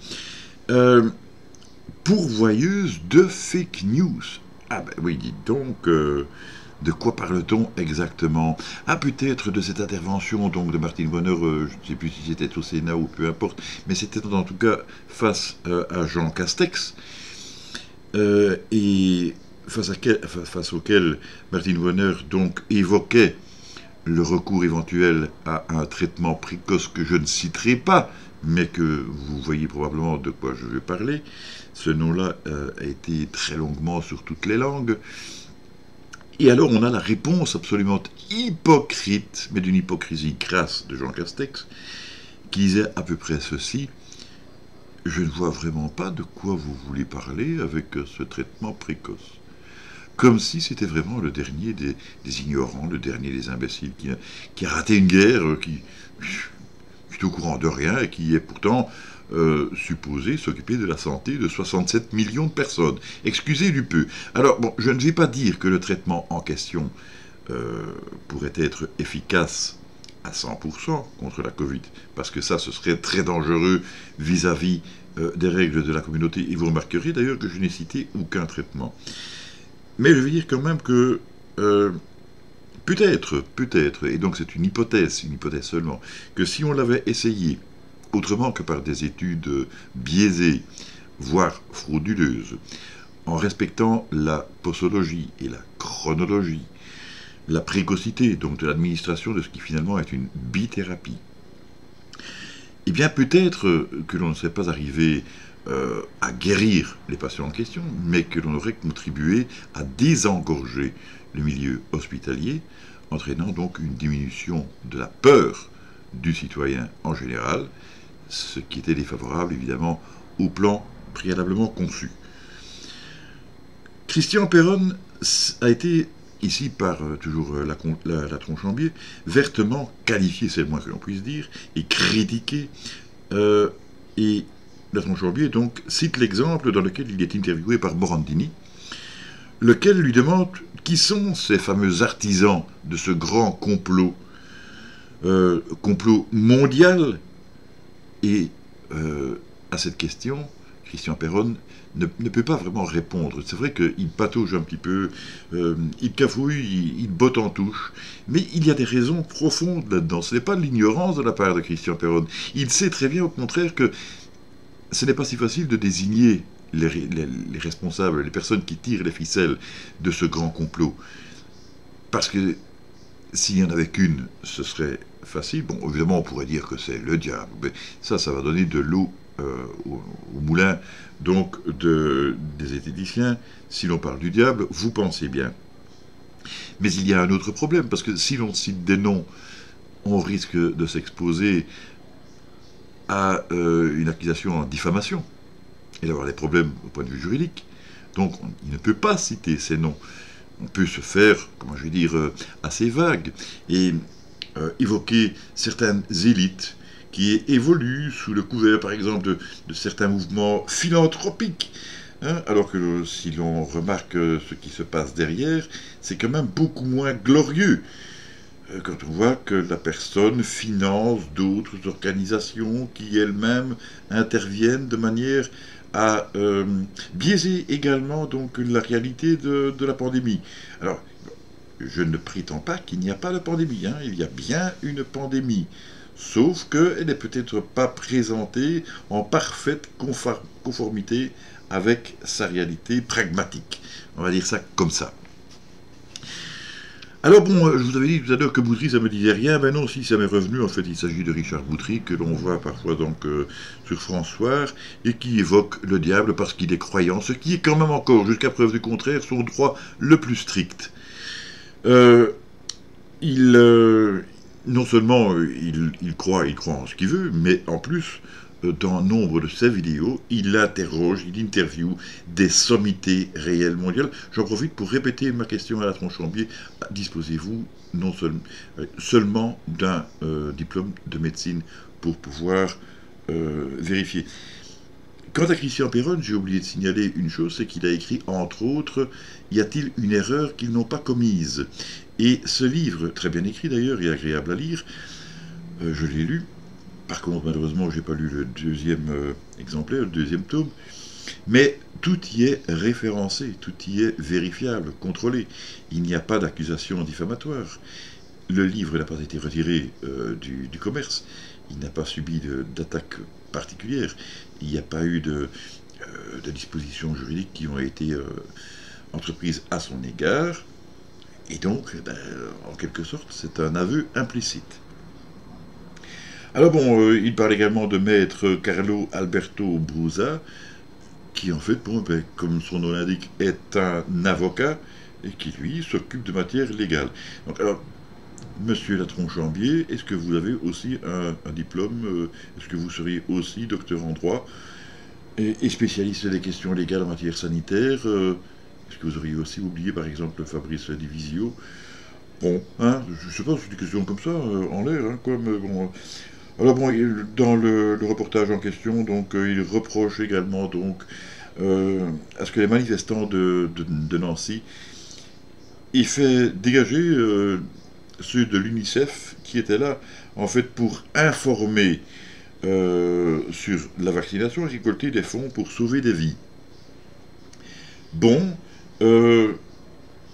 Pourvoyeuse de fake news. Ah ben oui, dites donc, de quoi parle-t-on exactement? Ah, peut-être de cette intervention donc de Martine Bonner, je ne sais plus si c'était au Sénat ou peu importe, mais c'était en tout cas face à Jean Castex, et face auquel Martine Bonner donc évoquait le recours éventuel à un traitement précoce que je ne citerai pas, mais que vous voyez probablement de quoi je vais parler. Ce nom-là a été très longuement sur toutes les langues. Et alors on a la réponse absolument hypocrite, mais d'une hypocrisie crasse de Jean Castex, qui disait à peu près ceci: « Je ne vois vraiment pas de quoi vous voulez parler avec ce traitement précoce. » Comme si c'était vraiment le dernier des ignorants, le dernier des imbéciles qui a raté une guerre, qui est au courant de rien et qui est pourtant supposé s'occuper de la santé de 67 millions de personnes. Excusez du peu. Alors, bon, je ne vais pas dire que le traitement en question pourrait être efficace à 100% contre la Covid, parce que ça, ce serait très dangereux vis-à-vis des règles de la communauté. Et vous remarquerez d'ailleurs que je n'ai cité aucun traitement. Mais je veux dire quand même que peut-être, et donc c'est une hypothèse seulement, que si on l'avait essayé autrement que par des études biaisées, voire frauduleuses, en respectant la posologie et la chronologie, la précocité donc de l'administration de ce qui finalement est une bithérapie, eh bien peut-être que l'on ne serait pas arrivé à guérir les patients en question, mais que l'on aurait contribué à désengorger le milieu hospitalier, entraînant donc une diminution de la peur du citoyen en général, ce qui était défavorable évidemment au plan préalablement conçu. Christian Perron a été, ici par toujours la Tronchambier, vertement qualifié, c'est le moins que l'on puisse dire, et critiqué, et la Tronchambier donc cite l'exemple dans lequel il est interviewé par Morandini, lequel lui demande qui sont ces fameux artisans de ce grand complot, complot mondial, et à cette question, Christian Perron ne peut pas vraiment répondre. C'est vrai qu'il patauge un petit peu, il cafouille, il botte en touche, mais il y a des raisons profondes là-dedans. Ce n'est pas de l'ignorance de la part de Christian Perron. Il sait très bien, au contraire, que ce n'est pas si facile de désigner les responsables, les personnes qui tirent les ficelles de ce grand complot. Parce que s'il n'y en avait qu'une, ce serait facile. Bon, évidemment, on pourrait dire que c'est le diable, mais ça va donner de l'eau au moulin donc des esthéticiens. Si l'on parle du diable, vous pensez bien. Mais il y a un autre problème, parce que si l'on cite des noms, on risque de s'exposer à une accusation en diffamation et d'avoir des problèmes au point de vue juridique. Donc il ne peut pas citer ces noms. On peut se faire, comment je vais dire, assez vague et évoquer certaines élites qui évoluent sous le couvert, par exemple, de certains mouvements philanthropiques. Hein, alors que si l'on remarque ce qui se passe derrière, c'est quand même beaucoup moins glorieux. Quand on voit que la personne finance d'autres organisations qui elles-mêmes interviennent de manière à biaiser également donc la réalité de la pandémie. Alors, je ne prétends pas qu'il n'y a pas de pandémie, hein. Il y a bien une pandémie, sauf qu'elle n'est peut-être pas présentée en parfaite conformité avec sa réalité pragmatique. On va dire ça comme ça. Alors bon, je vous avais dit tout à l'heure que Boutry, ça me disait rien. Ben non, si, ça m'est revenu. En fait, il s'agit de Richard Boutry, que l'on voit parfois donc sur France Soir, et qui évoque le diable parce qu'il est croyant, ce qui est quand même encore, jusqu'à preuve du contraire, son droit le plus strict. Non seulement il croit en ce qu'il veut, mais en plus, dans nombre de ses vidéos, il interroge, il interviewe des sommités réelles mondiales. J'en profite pour répéter ma question à la Tronchambier. Disposez-vous seulement d'un diplôme de médecine pour pouvoir vérifier. Quant à Christian Perron, j'ai oublié de signaler une chose, c'est qu'il a écrit, entre autres, « Y a-t-il une erreur qu'ils n'ont pas commise ?» Et ce livre, très bien écrit d'ailleurs et agréable à lire, je l'ai lu. Par contre, malheureusement, je n'ai pas lu le deuxième exemplaire, le deuxième tome, mais tout y est référencé, tout y est vérifiable, contrôlé. Il n'y a pas d'accusation diffamatoire. Le livre n'a pas été retiré du commerce, il n'a pas subi d'attaque particulière, il n'y a pas eu de dispositions juridiques qui ont été entreprises à son égard, et donc, en quelque sorte, c'est un aveu implicite. Alors bon, il parle également de maître Carlo Alberto Brusa, qui en fait, bon, comme son nom l'indique, est un avocat, et qui lui s'occupe de matière légale. Donc alors, monsieur la Tronchambier, est-ce que vous avez aussi un diplôme, est-ce que vous seriez aussi docteur en droit, et spécialiste des questions légales en matière sanitaire, est-ce que vous auriez aussi oublié par exemple Fabrice Divisio? Bon, hein, je ne sais pas, c'est des questions comme ça, en l'air, hein, quoi, mais bon... Alors bon, dans le reportage en question, donc, il reproche également donc, à ce que les manifestants de Nancy, il fait dégager ceux de l'UNICEF qui étaient là, en fait, pour informer sur la vaccination et récolter des fonds pour sauver des vies. Bon,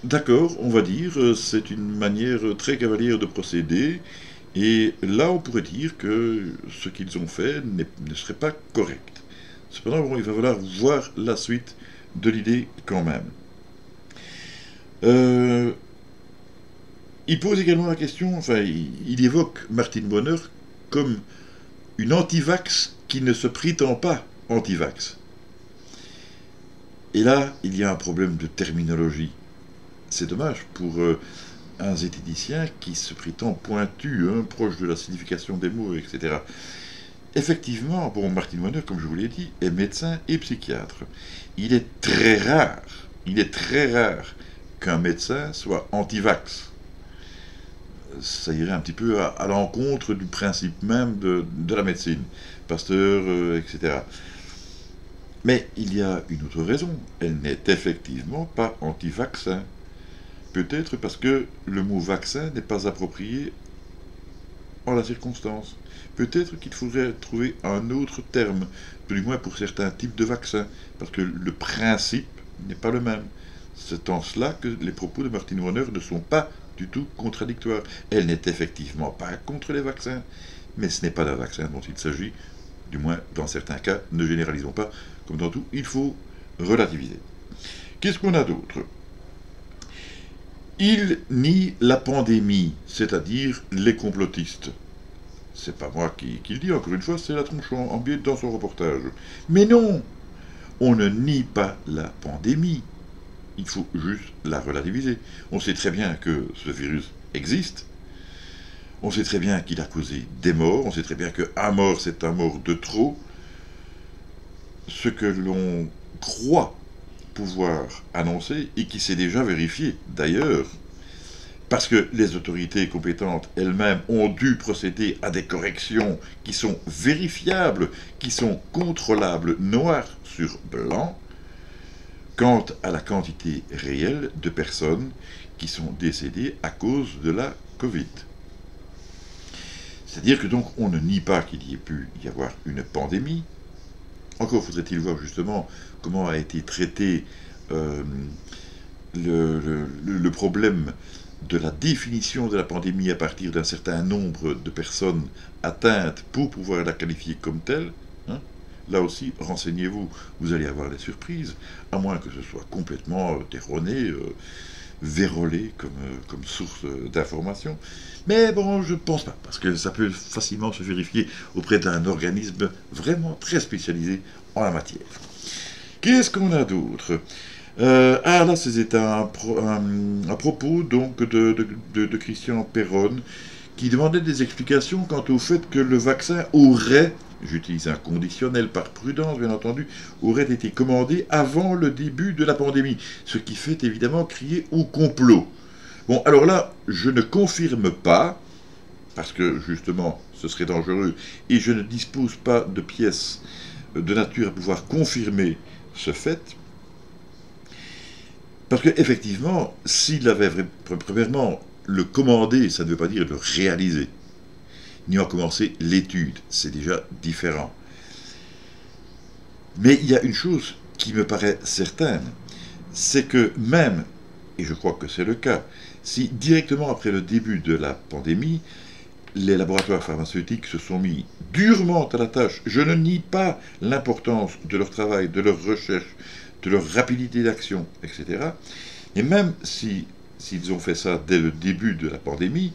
d'accord, on va dire, c'est une manière très cavalière de procéder, et là on pourrait dire que ce qu'ils ont fait ne serait pas correct. Cependant, bon, il va falloir voir la suite de l'idée quand même. Il pose également la question, enfin, il évoque Martine Bonner comme une anti-vax qui ne se prétend pas anti-vax. Et là, il y a un problème de terminologie. C'est dommage pour un zététicien qui se prétend pointu, hein, proche de la signification des mots, etc. Effectivement, bon, Martin Warner, comme je vous l'ai dit, est médecin et psychiatre. Il est très rare qu'un médecin soit anti-vax. Ça irait un petit peu à l'encontre du principe même de la médecine. Pasteur, etc. Mais il y a une autre raison. Elle n'est effectivement pas anti-vaccin. Peut-être parce que le mot vaccin n'est pas approprié en la circonstance. Peut-être qu'il faudrait trouver un autre terme, du moins pour certains types de vaccins, parce que le principe n'est pas le même. C'est en cela que les propos de Martin Warner ne sont pas du tout contradictoires. Elle n'est effectivement pas contre les vaccins, mais ce n'est pas d'un vaccin dont il s'agit, du moins dans certains cas, ne généralisons pas, comme dans tout, il faut relativiser. Qu'est-ce qu'on a d'autre? Il nie la pandémie, c'est-à-dire les complotistes. C'est pas moi qui le dis, encore une fois, c'est la Tronche-Ambier dans son reportage. Mais non, on ne nie pas la pandémie. Il faut juste la relativiser. On sait très bien que ce virus existe. On sait très bien qu'il a causé des morts. On sait très bien qu'un mort, c'est un mort de trop. Ce que l'on croit pouvoir annoncer, et qui s'est déjà vérifié d'ailleurs, parce que les autorités compétentes elles-mêmes ont dû procéder à des corrections qui sont vérifiables, qui sont contrôlables noir sur blanc, quant à la quantité réelle de personnes qui sont décédées à cause de la Covid. C'est-à-dire que donc on ne nie pas qu'il y ait pu y avoir une pandémie. Encore faudrait-il voir justement comment a été traité le problème de la définition de la pandémie à partir d'un certain nombre de personnes atteintes pour pouvoir la qualifier comme telle. Hein. Là aussi, renseignez-vous, vous allez avoir des surprises, à moins que ce soit complètement erroné, vérolé comme source d'information. Mais bon, je ne pense pas, parce que ça peut facilement se vérifier auprès d'un organisme vraiment très spécialisé en la matière. Qu'est-ce qu'on a d'autre? Là, c'était à propos donc de Christian Perron, qui demandait des explications quant au fait que le vaccin aurait, j'utilise un conditionnel par prudence bien entendu, aurait été commandé avant le début de la pandémie, ce qui fait évidemment crier au complot. Bon, alors là, je ne confirme pas, parce que justement ce serait dangereux, et je ne dispose pas de pièces de nature à pouvoir confirmer ce fait. Parce qu'effectivement, s'il avait premièrement le commander, ça ne veut pas dire le réaliser, ni en commencer l'étude, c'est déjà différent. Mais il y a une chose qui me paraît certaine, c'est que même, et je crois que c'est le cas, si directement après le début de la pandémie, les laboratoires pharmaceutiques se sont mis durement à la tâche, je ne nie pas l'importance de leur travail, de leur recherche, de leur rapidité d'action, etc. Et même s'ils ont fait ça dès le début de la pandémie,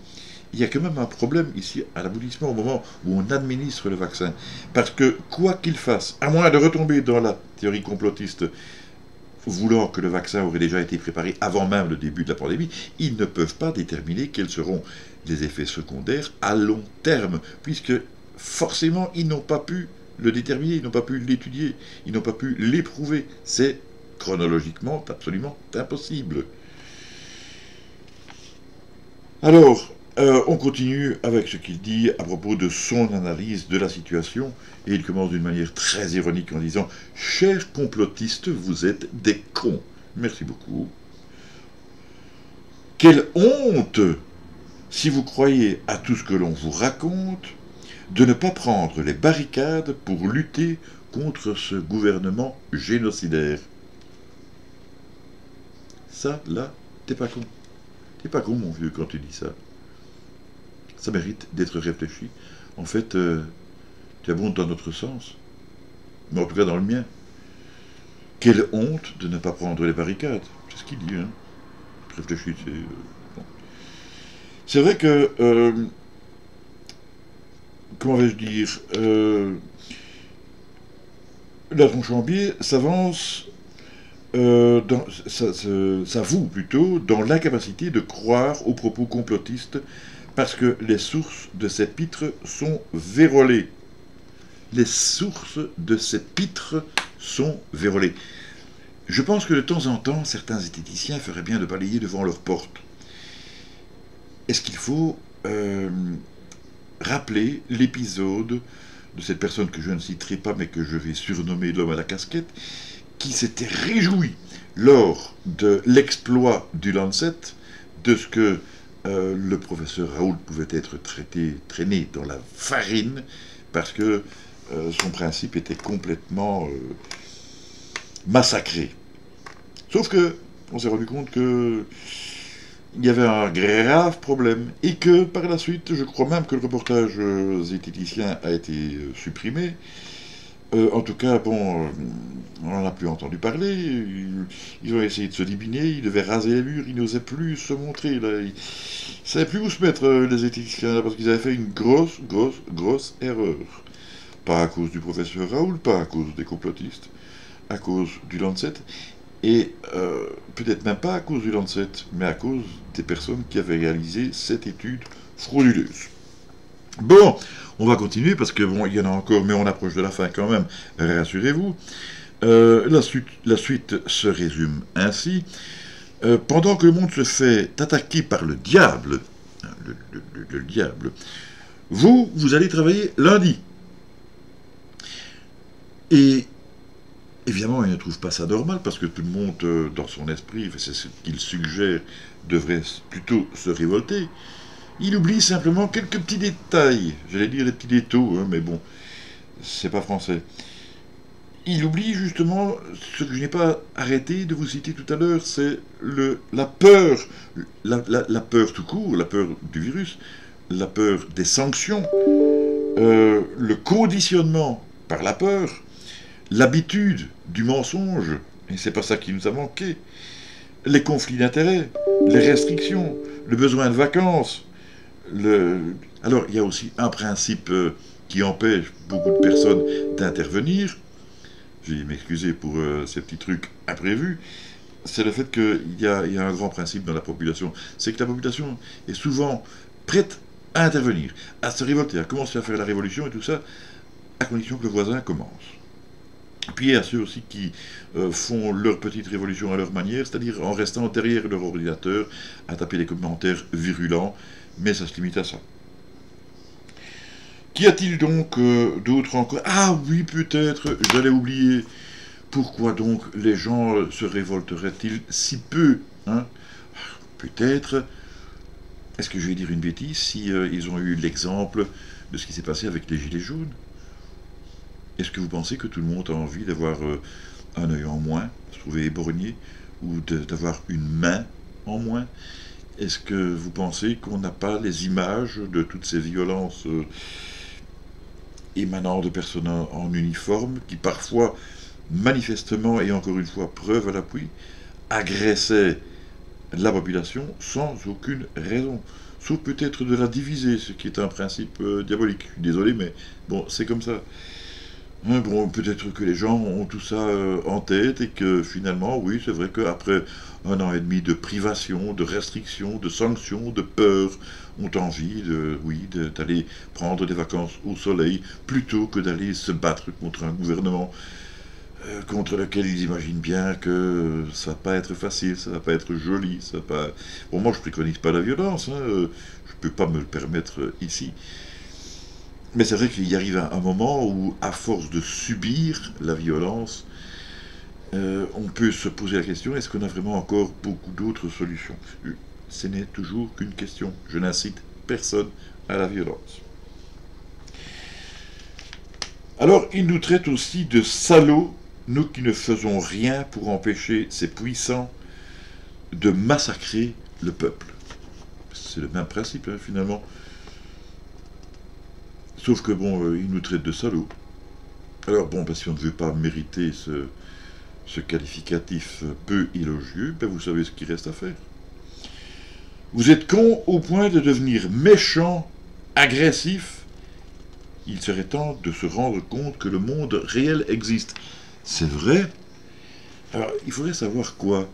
il y a quand même un problème ici à l'aboutissement au moment où on administre le vaccin. Parce que quoi qu'ils fassent, à moins de retomber dans la théorie complotiste voulant que le vaccin aurait déjà été préparé avant même le début de la pandémie, ils ne peuvent pas déterminer quels seront les effets secondaires à long terme, puisque forcément ils n'ont pas pu le déterminer, ils n'ont pas pu l'étudier, ils n'ont pas pu l'éprouver. C'est chronologiquement absolument impossible. Alors, on continue avec ce qu'il dit à propos de son analyse de la situation, et il commence d'une manière très ironique en disant « Chers complotistes, vous êtes des cons. » Merci beaucoup. Quelle honte, si vous croyez à tout ce que l'on vous raconte, de ne pas prendre les barricades pour lutter contre ce gouvernement génocidaire. Ça, là, t'es pas con. T'es pas con, mon vieux, quand tu dis ça. Ça mérite d'être réfléchi. En fait, tu abondes dans notre sens. Mais en tout cas dans le mien. Quelle honte de ne pas prendre les barricades. C'est ce qu'il dit, hein. Réfléchissez. Bon. C'est vrai que... comment vais-je dire, la Tronche-Ambier s'avance s'avoue plutôt dans l'incapacité de croire aux propos complotistes parce que les sources de ces pitres sont vérolées. Les sources de ces pitres sont vérolées. Je pense que de temps en temps, certains zététiciens feraient bien de balayer devant leur porte. Est-ce qu'il faut rappeler l'épisode de cette personne que je ne citerai pas, mais que je vais surnommer l'homme à la casquette, qui s'était réjoui lors de l'exploit du Lancet de ce que le professeur Raoult pouvait être traîné dans la farine, parce que son principe était complètement massacré. Sauf que on s'est rendu compte que il y avait un grave problème, et que par la suite, je crois même que le reportage zététicien a été supprimé. En tout cas, bon, on n'en a plus entendu parler. Ils ont essayé de se débiner, ils devaient raser les murs, ils n'osaient plus se montrer. Là. Ils ne savaient plus où se mettre, les zététiciens, parce qu'ils avaient fait une grosse erreur. Pas à cause du professeur Raoult, pas à cause des complotistes, à cause du Lancet. Et peut-être même pas à cause du Lancet, mais à cause des personnes qui avaient réalisé cette étude frauduleuse. Bon, on va continuer parce que bon, il y en a encore, mais on approche de la fin quand même, rassurez-vous. La suite se résume ainsi. Pendant que le monde se fait attaquer par le diable, le diable, vous allez travailler lundi. Et évidemment, il ne trouve pas ça normal, parce que tout le monde, dans son esprit, c'est ce qu'il suggère, devrait plutôt se révolter. Il oublie simplement quelques petits détails. J'allais dire les petits détails, hein, mais bon, c'est pas français. Il oublie justement ce que je n'ai pas arrêté de vous citer tout à l'heure, c'est la peur, la peur tout court, la peur du virus, la peur des sanctions, le conditionnement par la peur, l'habitude du mensonge, et c'est pas ça qui nous a manqué, les conflits d'intérêts, les restrictions, le besoin de vacances. Alors, il y a aussi un principe qui empêche beaucoup de personnes d'intervenir. Je vais m'excuser pour ces petits trucs imprévus. C'est le fait qu'il y a un grand principe dans la population. C'est que la population est souvent prête à intervenir, à se révolter, à commencer à faire la révolution et tout ça, à condition que le voisin commence. Puis il y a ceux aussi qui font leur petite révolution à leur manière, c'est-à-dire en restant derrière leur ordinateur, à taper des commentaires virulents, mais ça se limite à ça. Qu'y a-t-il donc d'autres encore? Ah oui, peut-être, j'allais oublier. Pourquoi donc les gens se révolteraient-ils si peu, hein? Peut-être, est-ce que je vais dire une bêtise, si ils ont eu l'exemple de ce qui s'est passé avec les Gilets jaunes? Est-ce que vous pensez que tout le monde a envie d'avoir un œil en moins, se trouver éborgné, ou d'avoir une main en moins? Est-ce que vous pensez qu'on n'a pas les images de toutes ces violences émanant de personnes en uniforme, qui parfois, manifestement, et encore une fois, preuve à l'appui, agressaient la population sans aucune raison, sauf peut-être de la diviser, ce qui est un principe diabolique. Je suis désolé, mais bon, c'est comme ça. Bon, peut-être que les gens ont tout ça en tête et que finalement, oui, c'est vrai qu'après 1 an et demi de privation, de restrictions, de sanctions, de peur, ont envie d'aller prendre des vacances au soleil plutôt que d'aller se battre contre un gouvernement contre lequel ils imaginent bien que ça va pas être facile, ça va pas être joli, ça va pas... Bon, moi je préconise pas la violence, hein, je peux pas me le permettre ici. Mais c'est vrai qu'il y arrive un moment où, à force de subir la violence, on peut se poser la question, est-ce qu'on a vraiment encore beaucoup d'autres solutions? Ce n'est toujours qu'une question. Je n'incite personne à la violence. Alors, il nous traite aussi de salauds, nous qui ne faisons rien pour empêcher ces puissants de massacrer le peuple. C'est le même principe, hein, finalement. Sauf que, bon, il nous traite de salauds. Alors, bon, si on ne veut pas mériter ce qualificatif peu élogieux, ben vous savez ce qu'il reste à faire. Vous êtes con au point de devenir méchant, agressif. Il serait temps de se rendre compte que le monde réel existe. C'est vrai, Alors, il faudrait savoir quoi?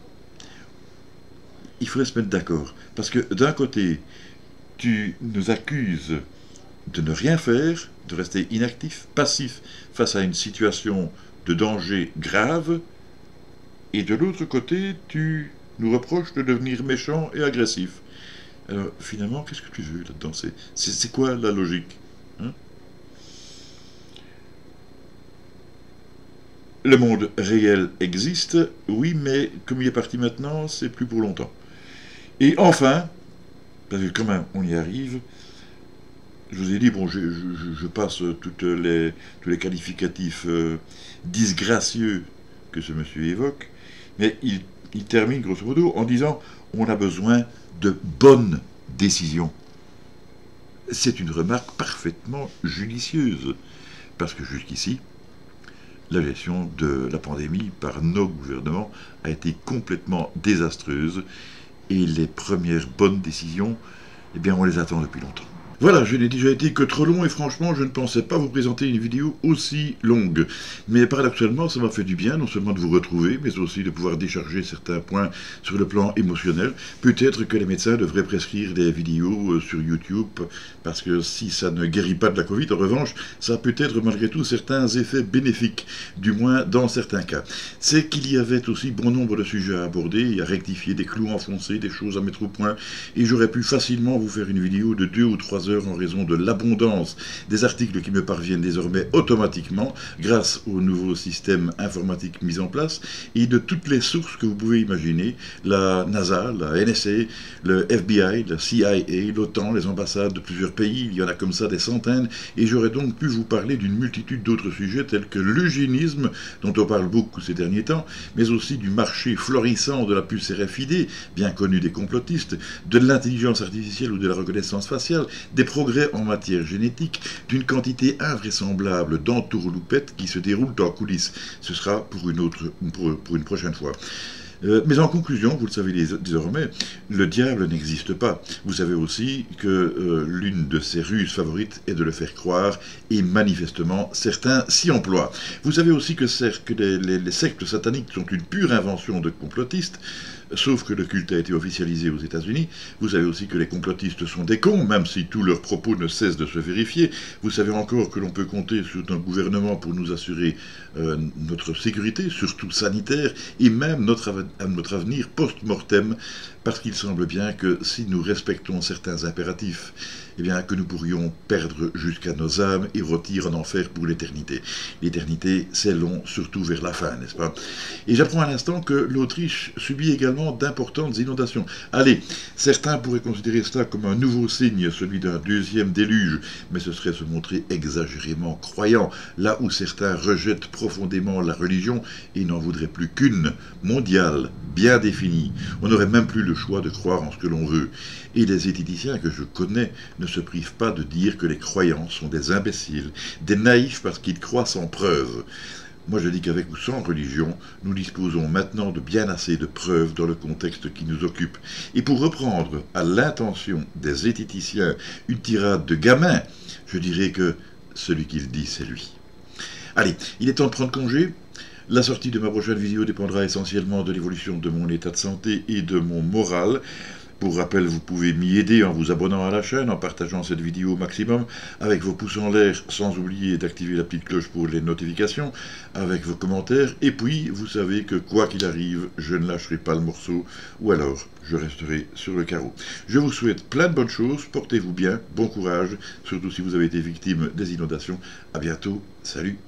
Il faudrait se mettre d'accord. Parce que d'un côté, tu nous accuses de ne rien faire, de rester inactif, passif face à une situation de danger grave, et de l'autre côté, tu nous reproches de devenir méchant et agressif. Alors, finalement, qu'est-ce que tu veux là-dedans? C'est quoi la logique, hein? Le monde réel existe, oui, mais comme il est parti maintenant, c'est plus pour longtemps. Et enfin, parce que quand même, on y arrive, je vous ai dit, bon, je passe tous les qualificatifs disgracieux que ce monsieur évoque, mais il termine grosso modo en disant on a besoin de bonnes décisions. C'est une remarque parfaitement judicieuse, parce que jusqu'ici, la gestion de la pandémie par nos gouvernements a été complètement désastreuse, et les premières bonnes décisions, eh bien, on les attend depuis longtemps. Voilà, je n'ai déjà été que trop long et franchement, je ne pensais pas vous présenter une vidéo aussi longue. Mais paradoxalement, ça m'a fait du bien, non seulement de vous retrouver, mais aussi de pouvoir décharger certains points sur le plan émotionnel. Peut-être que les médecins devraient prescrire des vidéos sur YouTube, parce que si ça ne guérit pas de la Covid, en revanche, ça a peut-être malgré tout certains effets bénéfiques, du moins dans certains cas. C'est qu'il y avait aussi bon nombre de sujets à aborder, et à rectifier, des clous enfoncés, des choses à mettre au point, et j'aurais pu facilement vous faire une vidéo de 2 ou 3 heures en raison de l'abondance des articles qui me parviennent désormais automatiquement grâce au nouveau système informatique mis en place et de toutes les sources que vous pouvez imaginer, la NASA, la NSA, le FBI, la CIA, l'OTAN, les ambassades de plusieurs pays, il y en a comme ça des centaines, et j'aurais donc pu vous parler d'une multitude d'autres sujets tels que l'eugénisme, dont on parle beaucoup ces derniers temps, mais aussi du marché florissant de la puce RFID, bien connu des complotistes, de l'intelligence artificielle ou de la reconnaissance faciale, des progrès en matière génétique, d'une quantité invraisemblable d'entourloupettes qui se déroulent en coulisses. Ce sera pour une prochaine fois. Mais en conclusion, vous le savez désormais, le diable n'existe pas. Vous savez aussi que l'une de ses ruses favorites est de le faire croire, et manifestement, certains s'y emploient. Vous savez aussi que les sectes sataniques sont une pure invention de complotistes, sauf que le culte a été officialisé aux États-Unis. Vous savez aussi que les complotistes sont des cons, même si tous leurs propos ne cessent de se vérifier. Vous savez encore que l'on peut compter sur un gouvernement pour nous assurer notre sécurité, surtout sanitaire, et même notre avenir post-mortem, parce qu'il semble bien que si nous respectons certains impératifs, eh bien que nous pourrions perdre jusqu'à nos âmes et rôtir en enfer pour l'éternité. L'éternité, c'est long, surtout vers la fin, n'est-ce pas? Et j'apprends à l'instant que l'Autriche subit également d'importantes inondations. Allez, certains pourraient considérer cela comme un nouveau signe, celui d'un deuxième déluge, mais ce serait se montrer exagérément croyant, là où certains rejettent profondément la religion et n'en voudraient plus qu'une, mondiale, bien définie. On n'aurait même plus le choix de croire en ce que l'on veut. Et les zététiciens que je connais ne se privent pas de dire que les croyants sont des imbéciles, des naïfs parce qu'ils croient sans preuve. Moi je dis qu'avec ou sans religion, nous disposons maintenant de bien assez de preuves dans le contexte qui nous occupe. Et pour reprendre à l'intention des zététiciens une tirade de gamin, je dirais que celui qui le dit, c'est lui. Allez, il est temps de prendre congé. La sortie de ma prochaine vidéo dépendra essentiellement de l'évolution de mon état de santé et de mon moral. Pour rappel, vous pouvez m'y aider en vous abonnant à la chaîne, en partageant cette vidéo au maximum, avec vos pouces en l'air, sans oublier d'activer la petite cloche pour les notifications, avec vos commentaires, et puis, vous savez que quoi qu'il arrive, je ne lâcherai pas le morceau, ou alors, je resterai sur le carreau. Je vous souhaite plein de bonnes choses, portez-vous bien, bon courage, surtout si vous avez été victime des inondations. À bientôt, salut!